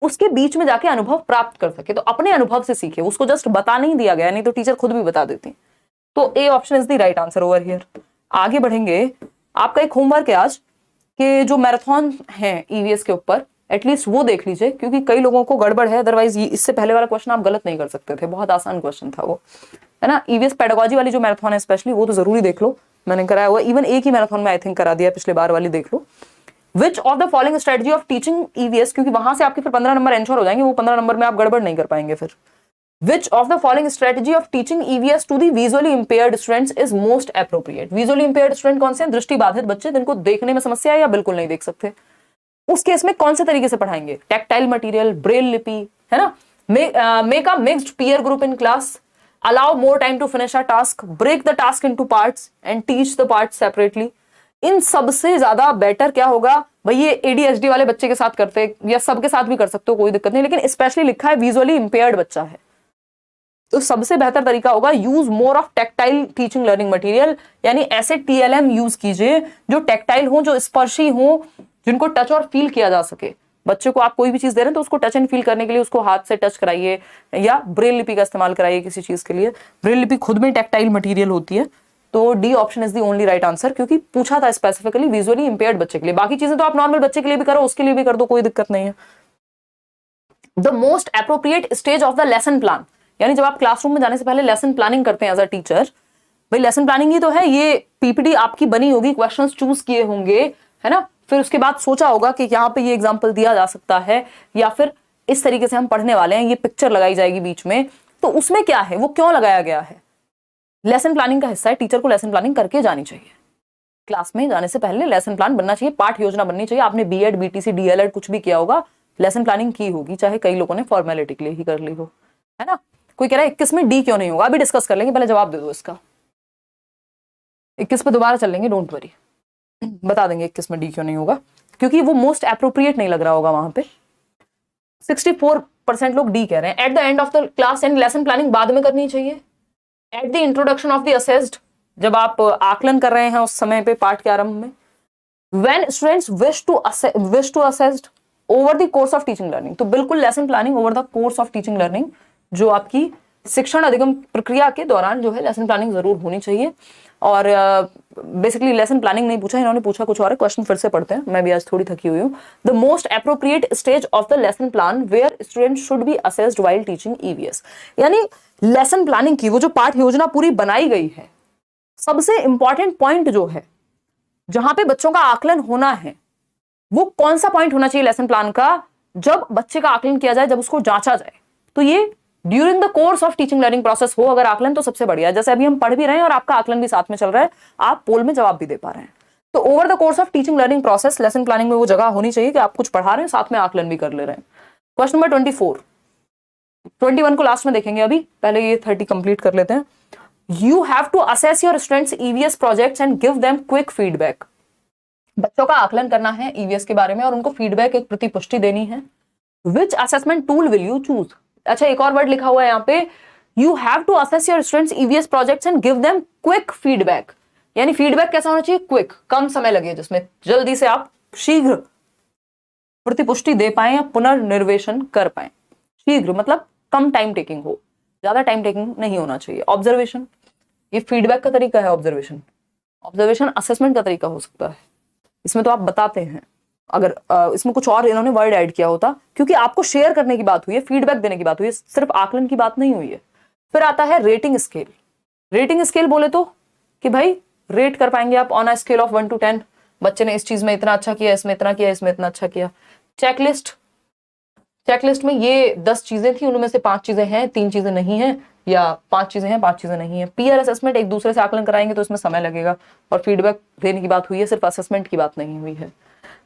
उसके बीच में जाके अनुभव प्राप्त कर सके, तो अपने अनुभव से सीखे, उसको जस्ट बता नहीं दिया गया, नहीं तो टीचर खुद भी बता देती। तो ए option is the right answer over here. आगे बढ़ेंगे, आपका एक होमवर्क है आज कि जो मैराथन है ईवीएस के ऊपर, एटलीस्ट वो देख लीजिए, क्योंकि कई लोगों को गड़बड़ है, अदरवाइज इससे पहले वाला क्वेश्चन आप गलत नहीं कर सकते थे, बहुत आसान क्वेश्चन था वो, है ना। ईवीएस पेडागोजी वाली जो मैराथन है स्पेशली, वो तो जरूरी देख लो, मैंने कराया हुआ, इवन एक ही मैराथन में आई थिंक करा दिया, पिछले बार वाली देख लो। Which of the following strategy of teaching EVS, क्योंकि वहां से आपके फिर 15 नंबर एंश्योर हो जाएंगे, वो 15 नंबर में आप गड़बड़ नहीं कर पाएंगे फिर। Which of the following strategy of teaching EVS to the visually impaired students is most appropriate? Visually impaired student कौन से हैं? दृष्टि बाधित बच्चे जिनको देखने में समस्या है या बिल्कुल नहीं देख सकते। उस केस में कौन से तरीके से पढ़ाएंगे? टैक्टाइल मटेरियल, ब्रेल लिपि, है ना, make a mixed peer group in class, allow more time to finish a task, break the task into parts and teach the parts separately। इन सबसे ज्यादा बेटर क्या होगा भाई? ये एडीएचडी वाले बच्चे के साथ करते, या सबके साथ भी कर सकते हो, कोई दिक्कत नहीं, लेकिन स्पेशली लिखा है विजुअली इंपेयर्ड बच्चा है, तो सबसे बेहतर तरीका होगा use more of tactile teaching learning material, यानी ऐसे टीएलएम यूज कीजिए जो टेक्टाइल हो, जो स्पर्शी हो, जिनको टच और फील किया जा सके। बच्चे को आप कोई भी चीज दे रहे हैं तो उसको टच एंड फील करने के लिए उसको हाथ से टच कराइए, या ब्रेल लिपि का इस्तेमाल कराइए किसी चीज के लिए। ब्रेल लिपि खुद में टेक्टाइल मटेरियल होती है, तो D option is the only right answer, क्योंकि पूछा था स्पेसिफिकली विजुअली इंपेयर्ड बच्चे के लिए। बाकी चीजें तो आप नॉर्मल बच्चे के लिए भी करो, उसके लिए भी कर दो, कोई दिक्कत नहीं है। The most appropriate stage of the lesson plan, यानी जब आप क्लासरूम में जाने से पहले लेसन प्लानिंग करते हैं एज अ टीचर, भाई लेसन प्लानिंग ही तो है, ये पीपीटी आपकी बनी होगी, क्वेश्चंस चूज किए होंगे, है ना, फिर उसके बाद सोचा होगा कि यहाँ पे ये एग्जांपल दिया जा सकता है, या फिर इस तरीके से हम पढ़ने वाले हैं, ये पिक्चर लगाई जाएगी बीच में, तो उसमें क्या है, वो क्यों लगाया गया है, लेसन प्लानिंग का हिस्सा है। टीचर को लेसन प्लानिंग करके जानी चाहिए, क्लास में जाने से पहले लेसन प्लान बनना चाहिए, पाठ योजना बननी चाहिए। आपने बीएड, बीटीसी, डीएलएड कुछ भी किया होगा, लेसन प्लानिंग की होगी, चाहे कई लोगों ने फॉर्मेलिटी के लिए ही कर ली हो, है ना। कोई कह रहा है 21 में डी क्यों नहीं होगा, अभी डिस्कस कर लेंगे, पहले जवाब दे दो इसका। 21 पे दोबारा चल लेंगे, डोंट वरी, बता देंगे 21 में डी क्यों नहीं होगा, क्योंकि वो मोस्ट एप्रोप्रिएट नहीं लग रहा होगा वहां पे। 64% लोग डी कह रहे हैं। At the end of the class, यानी लेसन प्लानिंग बाद में करनी चाहिए। At the introduction of the assessed, जब आप आकलन कर रहे हैं उस समय पे, पाठ के आरंभ में। When students wish to assessed over the course of teaching learning, तो बिल्कुल lesson planning over the course of teaching learning, जो आपकी शिक्षण अधिगम प्रक्रिया के दौरान जो है लेसन प्लानिंग जरूर होनी चाहिए। और बेसिकली लेसन प्लानिंग नहीं पूछा, इन्होंने पूछा कुछ और है, क्वेश्चन फिर से पढ़ते हैं, मैं भी आज थोड़ी थकी हुई हूँ। The most appropriate stage of the lesson plan where student should be assessed while teaching EVS, यानी लेसन प्लानिंग की वो जो पाठ योजना पूरी बनाई गई है, सबसे इंपॉर्टेंट पॉइंट जो है जहां पे बच्चों का आकलन होना है, वो कौन सा पॉइंट होना चाहिए लेसन प्लान का? जब बच्चे का आकलन किया जाए, जब उसको जांचा जाए, तो ये during the course of teaching learning process हो अगर आकलन, तो सबसे बढ़िया। जैसे अभी हम पढ़ भी रहे हैं और आपका आकलन भी साथ में चल रहा है, आप पोल में जवाब भी दे पा रहे हैं। तो over the course of teaching learning process lesson planning में वो जगह होनी चाहिए कि आप कुछ पढ़ा रहे हैं, साथ में आकलन भी कर ले रहे हैं। क्वेश्चन नंबर 24, 21 को लास्ट में देखेंगे, अभी पहले ये 30 कंप्लीट कर लेते हैं। You have to assess your students EVS projects and give them quick feedback. बच्चों का आकलन करना है ईवीएस के बारे में और उनको फीडबैक, एक प्रतिपुष्टि देनी है। Which assessment tool will you choose? अच्छा, एक और वर्ड लिखा हुआ है यहाँ पे, you have to assess your students EVS projects and give them quick feedback, यानी फीडबैक कैसा होना चाहिए? क्विक, कम समय लगे, जिसमें जल्दी से आप शीघ्र प्रतिपुष्टि दे पाए या पुनर्निर्वेशन कर पाए। शीघ्र मतलब कम टाइम टेकिंग हो, ज्यादा टाइम टेकिंग नहीं होना चाहिए। ऑब्जर्वेशन, ये फीडबैक का तरीका है। ऑब्जर्वेशन असेसमेंट का तरीका हो सकता है, इसमें तो आप बताते हैं। अगर इसमें कुछ और इन्होंने वर्ड ऐड किया होता, क्योंकि आपको शेयर करने की बात हुई है, फीडबैक देने की बात हुई है, सिर्फ आकलन की बात नहीं हुई है। फिर आता है रेटिंग स्केल। रेटिंग स्केल बोले तो कि भाई रेट कर पाएंगे आप on a scale of 1 to 10, बच्चे ने इस चीज में इतना अच्छा किया, इसमें इतना किया, इसमें इतना अच्छा किया। चेकलिस्ट में ये 10 चीजें थी, उनमें से 5 चीजें हैं, 3 चीजें नहीं है, या 5 चीजें हैं, 5 चीजें नहीं है। पीयर असेसमेंट, एक दूसरे से आकलन कराएंगे तो इसमें समय लगेगा, और फीडबैक देने की बात हुई है, सिर्फ असेसमेंट की बात नहीं हुई है।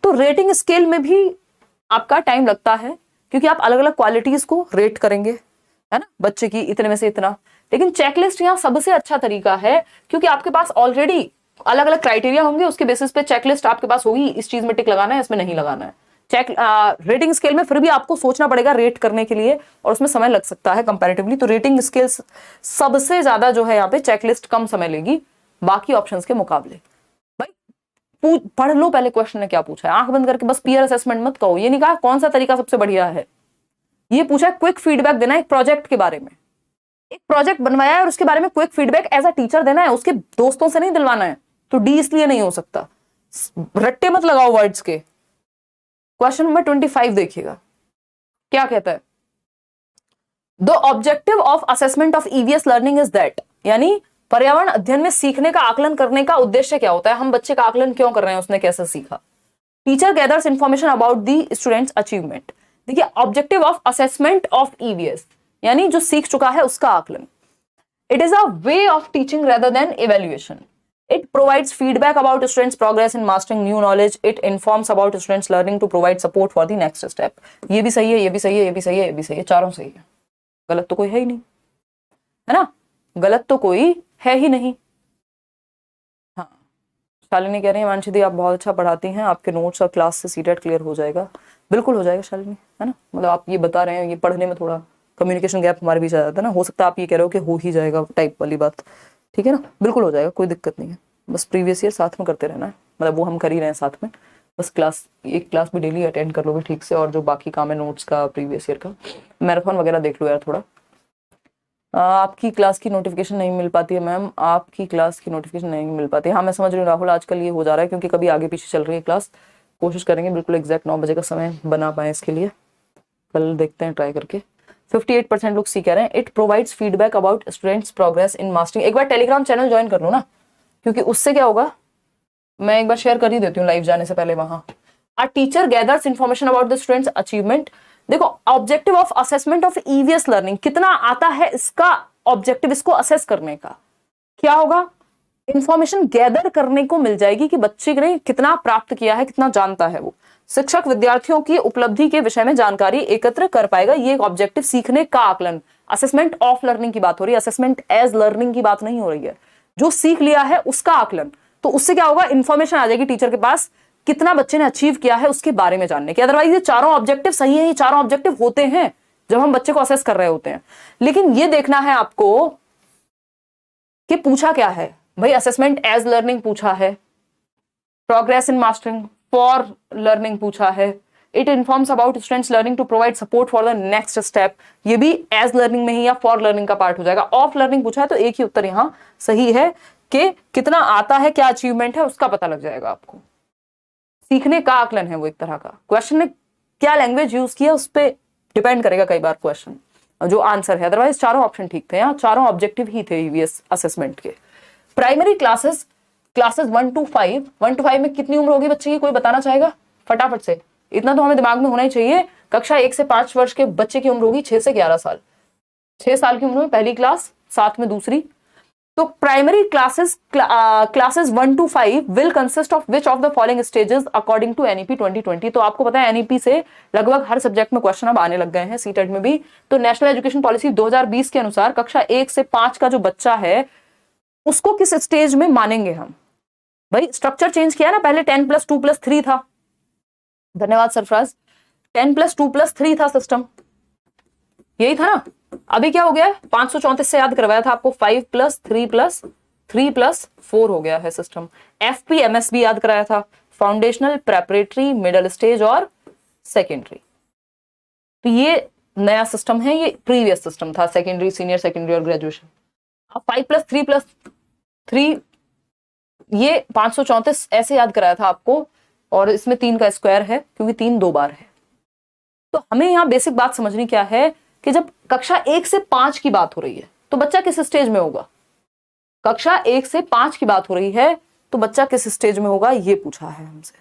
तो रेटिंग स्केल में भी आपका टाइम लगता है, क्योंकि आप अलग अलग क्वालिटीज को रेट करेंगे, है ना, बच्चे की इतने में से इतना। लेकिन चेकलिस्ट यहाँ सबसे अच्छा तरीका है, क्योंकि आपके पास ऑलरेडी अलग अलग क्राइटेरिया होंगे, उसके बेसिस पे चेकलिस्ट आपके पास होगी, इस चीज में टिक लगाना है, इसमें नहीं लगाना है। रेटिंग स्केल में फिर भी आपको सोचना पड़ेगा रेट करने के लिए, और उसमें समय लग सकता है कंपैरेटिवली। तो रेटिंग स्केल सबसे ज्यादा जो है यहाँ पे, चेकलिस्ट कम समय लेगी बाकी ऑप्शंस के मुकाबले। भाई पढ़ लो पहले क्वेश्चन ने क्या पूछा है, आंख बंद करके बस पीयर असेसमेंट मत कहो। ये नहीं कहा कौन सा तरीका सबसे बढ़िया है, ये पूछा क्विक फीडबैक देना एक प्रोजेक्ट के बारे में, एक प्रोजेक्ट बनवाया है और उसके बारे में quick feedback as a teacher देना है, उसके दोस्तों से नहीं दिलवाना है, तो डी इसलिए नहीं हो सकता। रट्टे मत लगाओ वर्ड्स के। क्वेश्चन नंबर 25 देखिएगा क्या कहता है, the objective of assessment of EVS learning is that, यानी पर्यावरण अध्ययन में सीखने का आकलन करने का उद्देश्य क्या होता है, हम बच्चे का आकलन क्यों कर रहे हैं, उसने कैसे सीखा। Teacher gathers information about the students achievement. देखिए objective of assessment of EVS यानी जो सीख चुका है उसका आकलन। It is a way of teaching rather than evaluation. It provides feedback about students progress in mastering new knowledge. It informs about students learning to provide support for the next step. ये भी सही है, ये भी सही है, ये भी सही है, ये भी सही है, चारों सही है। गलत तो कोई है ही नहीं, है ना, गलत तो कोई है ही नहीं। हाँ, शालिनी कह रही है मानसी दी आप बहुत अच्छा पढ़ाती हैं, आपके नोट्स और क्लास से सीटेट क्लियर हो जाएगा। बिल्कुल हो जाएगा शालिनी, है ना, मतलब आप ये बता रहे हैं, ये पढ़ने में थोड़ा कम्युनिकेशन गैप हमारे बीच आ जाता है ना, हो सकता है आप ये कह रहे हो कि हो ही जाएगा टाइप वाली बात, ठीक है ना, बिल्कुल हो जाएगा, कोई दिक्कत नहीं है। बस प्रीवियस ईयर साथ में करते रहना है, मतलब वो हम कर ही रहे हैं साथ में, बस क्लास एक क्लास भी डेली अटेंड कर लोगे ठीक से, और जो बाकी काम है नोट्स का प्रीवियस ईयर का मैराथन वगैरह देख लो यार थोड़ा। आपकी क्लास की नोटिफिकेशन नहीं मिल पाती है मैम, आपकी क्लास की नोटिफिकेशन नहीं मिल पाती है। हाँ मैं समझ रही हूँ राहुल, आजकल ये हो जा रहा है क्योंकि कभी आगे पीछे चल रही है क्लास। कोशिश करेंगे बिल्कुल एग्जैक्ट 9 बजे का समय बना पाए इसके लिए, कल देखते हैं ट्राई करके। 58% लोग सी कह रहे हैं it provides feedback about students progress in mastering. एक बार टेलीग्राम चैनल ज्वाइन कर लो ना, क्योंकि उससे क्या होगा, मैं एक बार शेयर कर ही देती हूँ लाइव जाने से पहले वहां। A teacher gathers information about the students achievement. देखो objective of assessment of EVS learning, कितना आता है इसका ऑब्जेक्टिव, इसको असेस करने का क्या होगा, इंफॉर्मेशन गैदर करने को मिल जाएगी कि बच्चे ने कितना प्राप्त किया है, कितना जानता है वो। शिक्षक विद्यार्थियों की उपलब्धि के विषय में जानकारी एकत्र कर पाएगा, ये एक ऑब्जेक्टिव सीखने का आकलन। असेसमेंट ऑफ लर्निंग की बात हो रही है, असेसमेंट एज लर्निंग की बात नहीं हो रही है। जो सीख लिया है उसका आकलन, तो उससे क्या होगा, इंफॉर्मेशन आ जाएगी टीचर के पास कितना बच्चे ने अचीव किया है उसके बारे में जानने की। अदरवाइज ये चारों ऑब्जेक्टिव सही है, ये चारों ऑब्जेक्टिव होते हैं जब हम बच्चे को असेस कर रहे होते हैं, लेकिन ये देखना है आपको कि पूछा क्या है भाई। असेसमेंट एज लर्निंग पूछा है, progress in mastering for learning पूछा है, it informs about students learning to provide support for the next step, ये भी एज लर्निंग में ही या फॉर लर्निंग का पार्ट हो जाएगा। ऑफ लर्निंग पूछा है तो एक ही उत्तर यहां सही है कि कितना आता है, क्या अचीवमेंट है उसका पता लग जाएगा आपको। सीखने का आकलन है वो एक तरह का। क्वेश्चन ने क्या लैंग्वेज यूज किया उस पर डिपेंड करेगा कई बार क्वेश्चन जो आंसर है, अदरवाइज चारों ऑप्शन ठीक थे, यहाँ चारों ऑब्जेक्टिव ही थे ईवीएस असेसमेंट के। प्राइमरी क्लासेस 1 to 5, 1 to 5 में कितनी उम्र होगी बच्चे की, कोई बताना चाहेगा फटाफट से, इतना तो हमें दिमाग में होना ही चाहिए। कक्षा 1 से 5 वर्ष के बच्चे की उम्र होगी 6 से 11 साल, 6 साल की उम्र में पहली क्लास, साथ में दूसरी। तो primary classes 1 to 5 will consist of which of the following stages according to NEP 2020। तो आपको पता है एनईपी से लगभग हर सब्जेक्ट में क्वेश्चन अब आने लग गए हैं, सीटेट में भी। तो नेशनल एजुकेशन पॉलिसी 2020 के अनुसार कक्षा 1 से 5 का जो बच्चा है उसको किस स्टेज में मानेंगे हम। भाई स्ट्रक्चर चेंज किया ना, पहले 10 + 2 + 3 था, धन्यवाद सरफराज, 10 + 2 + 3 था सिस्टम, यही था ना। अभी क्या हो गया है, 534 से याद करवाया था आपको, 5 + 3 + 3 + 4 हो गया है सिस्टम। FPMS भी याद कराया था, फाउंडेशनल, प्रेपरेटरी, मिडिल स्टेज और सेकेंडरी। तो ये नया सिस्टम है, ये प्रीवियस सिस्टम था, सेकेंडरी, सीनियर सेकेंडरी और ग्रेजुएशन। अब 5 + 3 + 3 ये 534 ऐसे याद कराया था आपको, और इसमें 3 का स्क्वायर है क्योंकि 3 2 बार है। तो हमें यहाँ बेसिक बात समझनी क्या है कि जब कक्षा 1 से 5 की बात हो रही है तो बच्चा किस स्टेज में होगा। कक्षा 1 से 5 की बात हो रही है तो बच्चा किस स्टेज में होगा, ये पूछा है हमसे।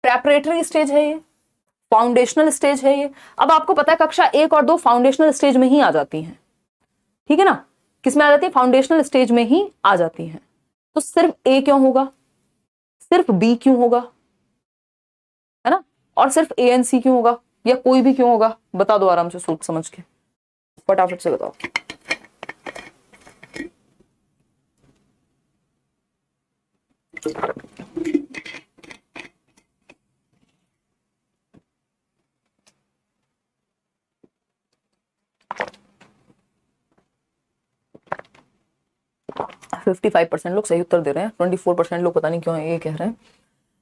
प्रेपरेटरी स्टेज है ये, फाउंडेशनल स्टेज है ये। अब आपको पता है कक्षा 1 और 2 फाउंडेशनल स्टेज में ही आ जाती हैं, ठीक है ना, किस में आ जाती है, फाउंडेशनल स्टेज में ही आ जाती हैं। तो सिर्फ ए क्यों होगा, सिर्फ बी क्यों होगा, है ना, और सिर्फ ए एंड सी क्यों होगा, या कोई भी क्यों होगा, बता दो आराम से सोच समझ के, फटाफट से बताओ। तो 55% लोग सही उत्तर दे रहे हैं, 24% लोग पता नहीं क्यों ये कह रहे हैं।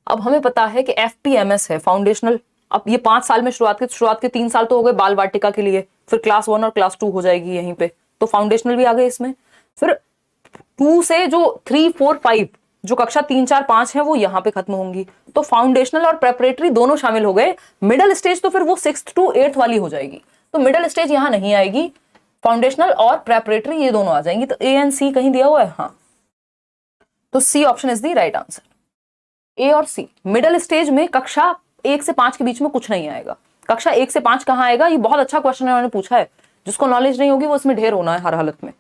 अब हमें पता है कि FPMS है, फाउंडेशनल अब ये 5 साल में शुरुआत के 3 साल तो हो गए बाल वाटिका के लिए, फिर क्लास 1 और क्लास 2 हो जाएगी यहीं पे, तो फाउंडेशनल भी आ गए इसमें। फिर 2 से जो 3, 4, 5 जो कक्षा 3, 4, 5 है वो यहाँ पे खत्म होंगी, तो फाउंडेशनल और प्रेपरेटरी दोनों शामिल हो गए। मिडिल स्टेज तो फिर वो 6th to 8th वाली हो जाएगी, तो मिडिल स्टेज यहाँ नहीं आएगी, फाउंडेशनल और प्रेपरेटरी ये दोनों आ जाएंगी। तो ए एंड सी कहीं दिया हुआ है, हाँ, तो C option is the right answer, A और सी। मिडिल स्टेज में कक्षा 1 से 5 के बीच में कुछ नहीं आएगा। कक्षा 1 से 5 कहाँ आएगा, ये बहुत अच्छा क्वेश्चन उन्होंने पूछा है, जिसको नॉलेज नहीं होगी वो इसमें ढेर होना है हर हालत में,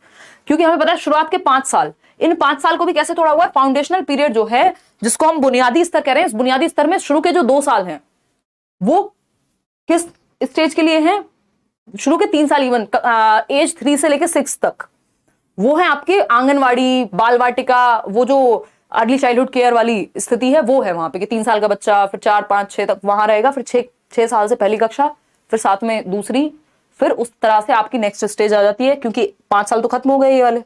क्योंकि हमें पता है शुरुआत के 5 साल, इन 5 साल को भी कैसे तोड़ा हुआ है, फाउंडेशनल पीरियड जो है जिसको हम बुनियादी स्तर कह रहे हैं, इस बुनियादी स्तर में शुरू के जो 2 साल हैं वो किस स्टेज के लिए हैं, शुरू के 3 साल इवन एज 3 से लेके 6 तक, वो है आपके आंगनवाड़ी, बाल वाटिका, वो जो अर्ली चाइल्डहुड केयर वाली स्थिति है वो है वहां पे कि 3 साल का बच्चा, फिर 4, 5, 6 तक वहां रहेगा, फिर 6 साल से पहली कक्षा, फिर 7 में दूसरी, फिर उस तरह से आपकी नेक्स्ट स्टेज आ जाती है, क्योंकि 5 साल तो खत्म हो गए ये वाले,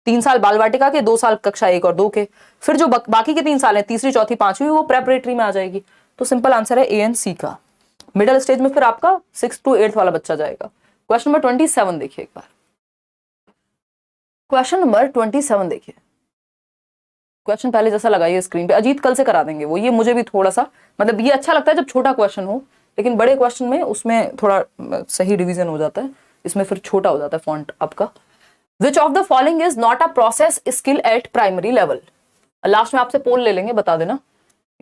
3 साल बाल वाटिका के, 2 साल कक्षा 1 और 2 के, फिर जो बाकी के 3 साल हैं, तीसरी, चौथी, पांचवी, वो प्रेपरेटरी में आ जाएगी। तो सिंपल आंसर है ए एंड सी का। मिडिल स्टेज में फिर आपका 6 to 8 वाला बच्चा जाएगा। क्वेश्चन नंबर 27 देखिए एक बार, क्वेश्चन नंबर 27 देखिए। क्वेश्चन पहले जैसा लगाइए स्क्रीन पे, अजीत कल से करा देंगे वो, ये मुझे भी थोड़ा सा मतलब ये अच्छा लगता है जब छोटा क्वेश्चन हो, लेकिन बड़े क्वेश्चन में उसमें थोड़ा सही डिवीजन हो जाता है, इसमें फिर छोटा हो जाता है फॉन्ट आपका। विच of the following is not a process skill eight primary level, last में आपसे पोल ले लेंगे, बता देना।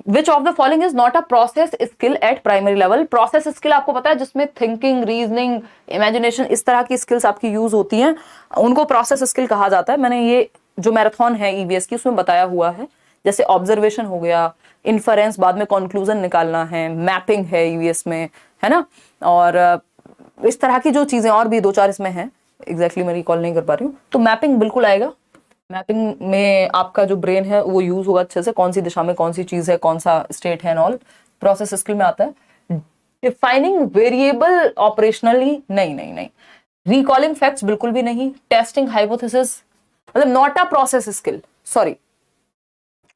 विच of the following is not a process skill eight primary level, process skill आपको पता है जिसमें थिंकिंग, रीजनिंग, इमेजिनेशन, इस तरह की स्किल्स आपकी यूज होती हैं, उनको प्रोसेस स्किल कहा जाता है। मैंने ये जो मैराथन है ईवीएस की उसमें बताया हुआ है, जैसे ऑब्जर्वेशन हो गया, इन्फरेंस, बाद में कंक्लूजन निकालना है, मैपिंग है ईवीएस में, है ना, और इस तरह की जो चीजें और भी 2-4 इसमें हैं, एग्जैक्टली मैं रिकॉल नहीं कर पा रही हूँ। तो मैपिंग बिल्कुल आएगा, मैपिंग में आपका जो ब्रेन है वो यूज होगा अच्छे से, कौन सी दिशा में कौन सी चीज है, कौन सा स्टेट है, ऑल प्रोसेस स्किल में आता है। डिफाइनिंग वेरिएबल ऑपरेशनली नहीं। रिकॉलिंग फैक्ट्स बिल्कुल भी नहीं। टेस्टिंग हाइपोथेसिस मतलब not a process skill, sorry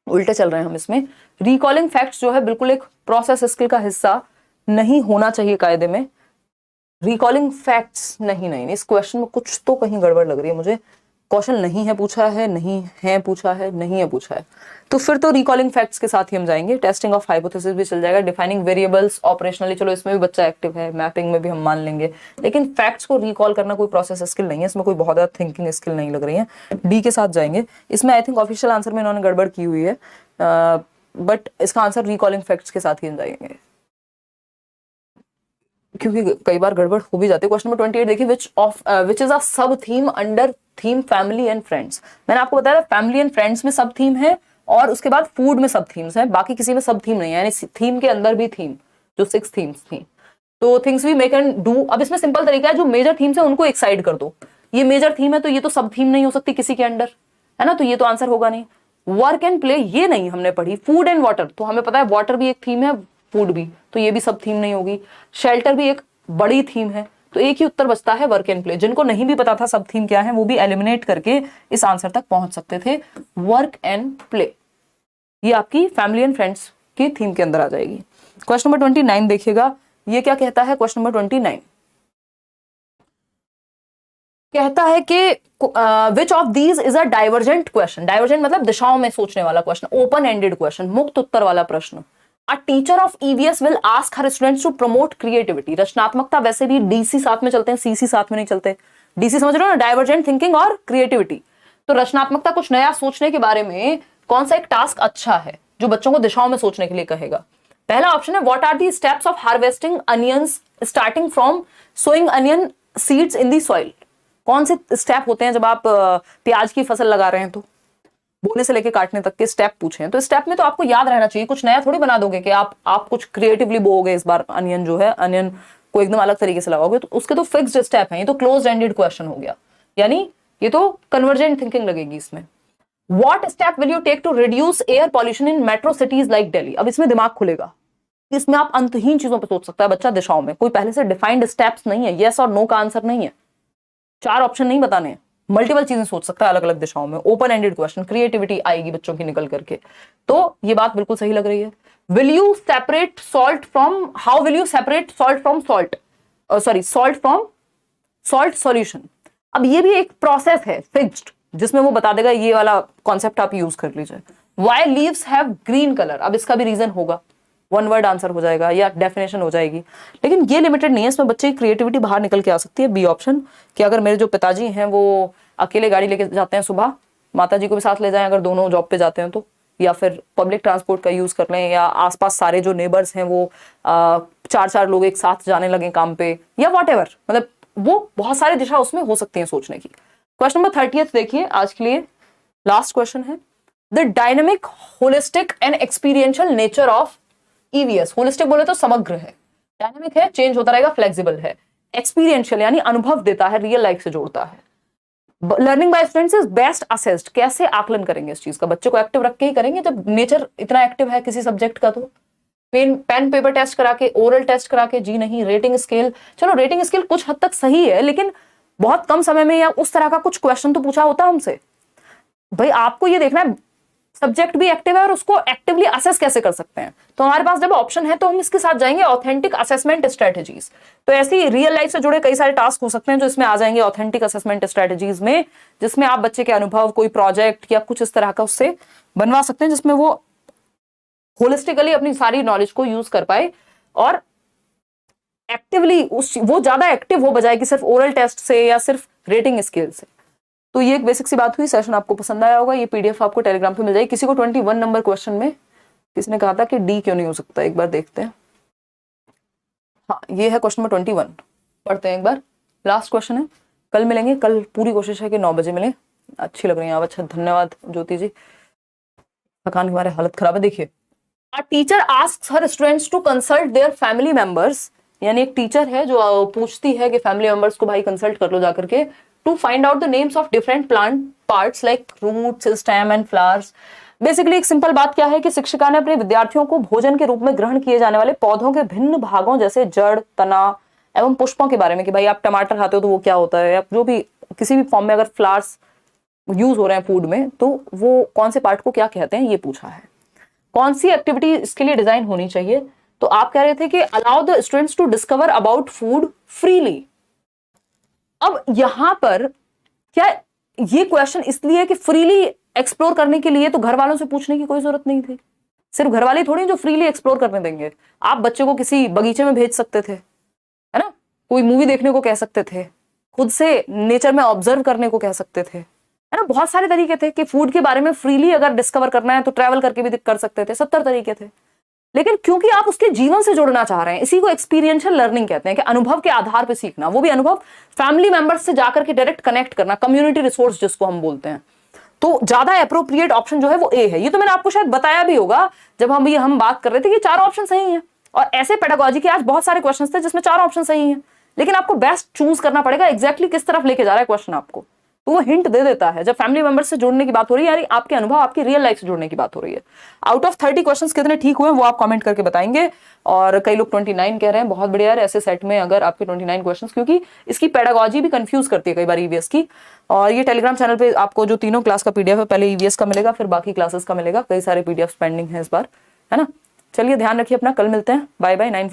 उल्टे चल रहे हैं हम इसमें। रिकॉलिंग फैक्ट्स जो है बिल्कुल एक प्रोसेस स्किल का हिस्सा नहीं होना चाहिए कायदे में। रिकॉलिंग फैक्ट्स नहीं, इस क्वेश्चन में कुछ तो कहीं गड़बड़ लग रही है मुझे। क्वेश्चन नहीं है पूछा है, नहीं है पूछा है, नहीं है पूछा है, तो फिर तो रिकॉलिंग फैक्ट्स के साथ ही हम जाएंगे। टेस्टिंग ऑफ हाइपोथेसिस भी चल जाएगा। डिफाइनिंग वेरिएबल्स ऑपरेशनली, चलो इसमें भी बच्चा एक्टिव है, मैपिंग में भी हम मान लेंगे, लेकिन फैक्ट्स को रिकॉल करना कोई प्रोसेस स्किल नहीं है, इसमें कोई बहुत ज्यादा थिंकिंग स्किल नहीं लग रही है। डी के साथ जाएंगे। इसमें आई थिंक ऑफिशियल आंसर में इन्होंने गड़बड़ की हुई है, बट इसका आंसर रिकॉलिंग फैक्ट्स के साथ ही हम जाएंगे, क्योंकि कई बार गड़बड़ हो भी जाती है। क्वेश्चन नंबर 28 देखिए, विच इज अ सब theme under theme family and friends. मैंने आपको बताया फैमिली एंड फ्रेंड्स में सब थीम है, और उसके बाद फूड में सब थीम्स है, बाकी किसी में सब थीम नहीं है, यानी थीम के अंदर भी थीम, जो 6 थीम्स थी। तो things we make and do, अब इसमें सिंपल तरीका है, जो मेजर थीम्स है उनको एक साइड कर दो। ये मेजर थीम है तो ये तो सब थीम नहीं हो सकती किसी के अंडर, है ना, तो ये तो आंसर होगा नहीं। वर्क एंड प्ले ये नहीं हमने पढ़ी। फूड एंड वाटर तो हमें पता है वाटर भी एक थीम है, फूड भी, तो ये भी सब थीम नहीं होगी। शेल्टर भी एक बड़ी थीम है, तो एक ही उत्तर बचता है वर्क एंड प्ले। जिनको नहीं भी पता था सब थीम क्या है वो भी एलिमिनेट करके इस आंसर तक पहुंच सकते थे। वर्क एंड प्ले ये आपकी फैमिली एंड फ्रेंड्स की थीम के अंदर आ जाएगी। क्वेश्चन नंबर 29 देखिएगा, ये क्या कहता है। क्वेश्चन नंबर 29 कहता है कि which of these is a divergent question. Divergent मतलब दिशाओं में सोचने वाला क्वेश्चन, ओपन एंडेड क्वेश्चन, मुक्त उत्तर वाला प्रश्न। A teacher of EVS will ask her students to promote creativity। रचनात्मकता वैसे भी डीसी साथ में चलते हैं, सीसी साथ में नहीं चलते। डीसी समझ रहे हो ना, डाइवर्जेंट थिंकिंग और क्रिएटिविटी। तो रचनात्मकता कुछ नया सोचने के बारे में कौन सा एक टास्क अच्छा है जो बच्चों को दिशाओं में सोचने के लिए कहेगा। पहला ऑप्शन है what are the steps of harvesting onions starting from sowing onion seeds in the soil. कौन से स्टेप होते हैं जब आप प्याज की फसल लगा रहे हैं, तो बोने से लेके काटने तक के स्टेप पूछे हैं। तो स्टेप में तो आपको याद रहना चाहिए, कुछ नया थोड़ी बना दोगे कि आप कुछ क्रिएटिवली बोओगे इस बार। अनियन जो है, अनियन को एकदम अलग तरीके से लगाओगे, तो उसके तो फिक्स्ड स्टेप हैं। ये तो क्लोज एंडेड क्वेश्चन हो गया, यानी ये तो कन्वर्जेंट थिंकिंग लगेगी इसमें। What step will you take to reduce air pollution in metro cities like Delhi. अब इसमें दिमाग खुलेगा, इसमें आप अंतहीन चीजों पर सोच सकता है बच्चा दिशाओं में। कोई पहले से डिफाइंड स्टेप्स नहीं है, यस और नो का आंसर नहीं है, 4 ऑप्शन नहीं बताने, मल्टीपल चीजें सोच सकता है अलग अलग दिशाओं में, ओपन एंडेड क्वेश्चन, क्रिएटिविटी आएगी बच्चों की निकल करके। तो ये बात बिल्कुल सही लग रही है। Will you separate salt from, how will you separate salt from salt, sorry salt from salt solution. अब ये भी एक प्रोसेस है फिक्स्ड, जिसमें वो बता देगा, ये वाला कॉन्सेप्ट आप यूज कर लीजिए। Why leaves have green colour, अब इसका भी रीजन होगा, वन वर्ड आंसर हो जाएगा या डेफिनेशन हो जाएगी। लेकिन ये लिमिटेड नहीं है, इसमें बच्चे की क्रिएटिविटी बाहर निकल के आ सकती है। बी ऑप्शन, कि अगर मेरे जो पिताजी हैं वो अकेले गाड़ी लेके जाते हैं सुबह, माता जी को भी साथ ले जाएं अगर दोनों जॉब पे जाते हैं तो, या फिर पब्लिक ट्रांसपोर्ट का यूज कर लें, या आसपास सारे जो नेबर्स हैं वो 4-4 लोग एक साथ जाने लगे काम पे, या वॉटेवर, मतलब वो बहुत सारी दिशा उसमें हो सकती है सोचने की। क्वेश्चन नंबर 30 देखिए, आज के लिए लास्ट क्वेश्चन है। The dynamic, holistic and experiential nature of EVS. Holistic बोले तो समग्र है, डायनेमिक है, चेंज होता रहेगा, फ्लेक्सिबल है, एक्सपीरियंशियल यानी अनुभव देता है, रियल लाइफ से जोड़ता है। Learning by students is best assessed, कैसे आकलन करेंगे इस चीज का, बच्चे को एक्टिव रख के ही करेंगे जब नेचर इतना एक्टिव है किसी सब्जेक्ट का। तो पेन पेपर टेस्ट करा के, ओरल टेस्ट करा के, जी नहीं। रेटिंग स्केल, चलो रेटिंग स्केल कुछ हद तक सही है, लेकिन बहुत कम समय में या उस तरह का कुछ क्वेश्चन तो पूछा होता हमसे। भाई आपको ये देखना है सब्जेक्ट भी एक्टिव है और उसको एक्टिवली असेस कैसे कर सकते हैं। तो हमारे पास जब ऑप्शन है तो हम इसके साथ जाएंगे ऑथेंटिक असेसमेंट स्ट्रेटेजीज। तो ऐसी रियल लाइफ से जुड़े कई सारे टास्क हो सकते हैं जो इसमें आ जाएंगे ऑथेंटिक असेसमेंट स्ट्रेटेजीज में, जिसमें आप बच्चे के अनुभव, कोई प्रोजेक्ट या कुछ इस तरह का उससे बनवा सकते हैं, जिसमें वो होलिस्टिकली अपनी सारी नॉलेज को यूज कर पाए और एक्टिवली वो ज्यादा एक्टिव हो बजाय कि सिर्फ ओरल टेस्ट से या सिर्फ रेटिंग स्केल से। तो ये एक बेसिक सी बात हुई। सेशन आपको पसंद आया होगा। ये पीडीएफ आपको टेलीग्राम पे मिल जाएगी। किसी को 21 नंबर क्वेश्चन में किसी ने कहा था कि डी क्यों नहीं हो सकता, एक बार देखते हैं। हाँ, ये है क्वेश्चन नंबर 21, पढ़ते हैं एक बार। लास्ट क्वेश्चन है, कल मिलेंगे। कल पूरी कोशिश है कि 9 बजे मिले। अच्छी लग रही है आप, अच्छा धन्यवाद ज्योति जी। थकान की हमारे हालत खराब है। देखिए, a teacher asks her students to consult their family members, यानी एक टीचर है जो पूछती है कि फैमिली मेंबर्स को भाई कंसल्ट कर लो जाकर के, to find out the names of different plant parts like roots, stem and flowers. Basically एक सिंपल बात क्या है कि शिक्षिका ने अपने विद्यार्थियों को भोजन के रूप में ग्रहण किए जाने वाले पौधों के भिन्न भागों जैसे जड़, तना एवं पुष्पों के बारे में, कि भाई आप टमाटर खाते हो तो वो क्या होता है, या जो भी किसी भी फॉर्म में अगर फ्लावर्स यूज हो रहे हैं फूड में तो वो कौन से पार्ट को क्या कहते हैं, ये पूछा है। कौन सी एक्टिविटी इसके लिए डिजाइन होनी चाहिए, तो आप कह रहे थे कि allow the students to discover about food freely. अब यहां पर क्या ये क्वेश्चन इसलिए कि फ्रीली एक्सप्लोर करने के लिए तो घर वालों से पूछने की कोई जरूरत नहीं थी। सिर्फ घर वाले थोड़ी जो फ्रीली एक्सप्लोर करने देंगे। आप बच्चे को किसी बगीचे में भेज सकते थे, है ना, कोई मूवी देखने को कह सकते थे, खुद से नेचर में ऑब्जर्व करने को कह सकते थे, है ना। बहुत सारे तरीके थे कि फूड के बारे में फ्रीली अगर डिस्कवर करना है तो ट्रैवल करके भी कर सकते थे, 70 तरीके थे। लेकिन क्योंकि आप उसके जीवन से जुड़ना चाह रहे हैं, इसी को एक्सपीरियंशियल लर्निंग कहते हैं, कि अनुभव के आधार पर सीखना, वो भी अनुभव फैमिली मेंबर्स से जाकर के डायरेक्ट कनेक्ट करना, कम्युनिटी रिसोर्स जिसको हम बोलते हैं, तो ज्यादा अप्रोप्रिएट ऑप्शन जो है वो ए है। ये तो मैंने आपको शायद बताया भी होगा जब हम बात कर रहे थे कि 4 ऑप्शन सही हैं। और ऐसे पेडागोजी के आज बहुत सारे क्वेश्चन थे जिसमें 4 ऑप्शन सही हैं, लेकिन आपको बेस्ट चूज करना पड़ेगा एग्जैक्टली किस तरफ लेके जा रहा है क्वेश्चन आपको। तो वो हिंट दे देता है जब फैमिली मेंबर्स से जुड़ने की बात हो रही है, यानी आपके अनुभव, आपकी रियल लाइफ से जुड़ने की बात हो रही है। आउट ऑफ 30 क्वेश्चंस कितने ठीक हुए वो आप कमेंट करके बताएंगे। और कई लोग 29 कह रहे हैं, बहुत बढ़िया है ऐसे सेट में अगर आपके 29 क्वेश्चंस, क्योंकि इसकी पेडागोजी भी कंफ्यूज करती है कई बार ईवीएस की। और ये टेलीग्राम चैनल पे आपको जो तीनों क्लास का पीडीएफ है, पहले ईवीएस का मिलेगा फिर बाकी क्लासेस का मिलेगा। कई सारे पीडीएफ पेंडिंग है इस बार, है ना। चलिए ध्यान रखिए अपना, कल मिलते हैं। Bye bye. 9:50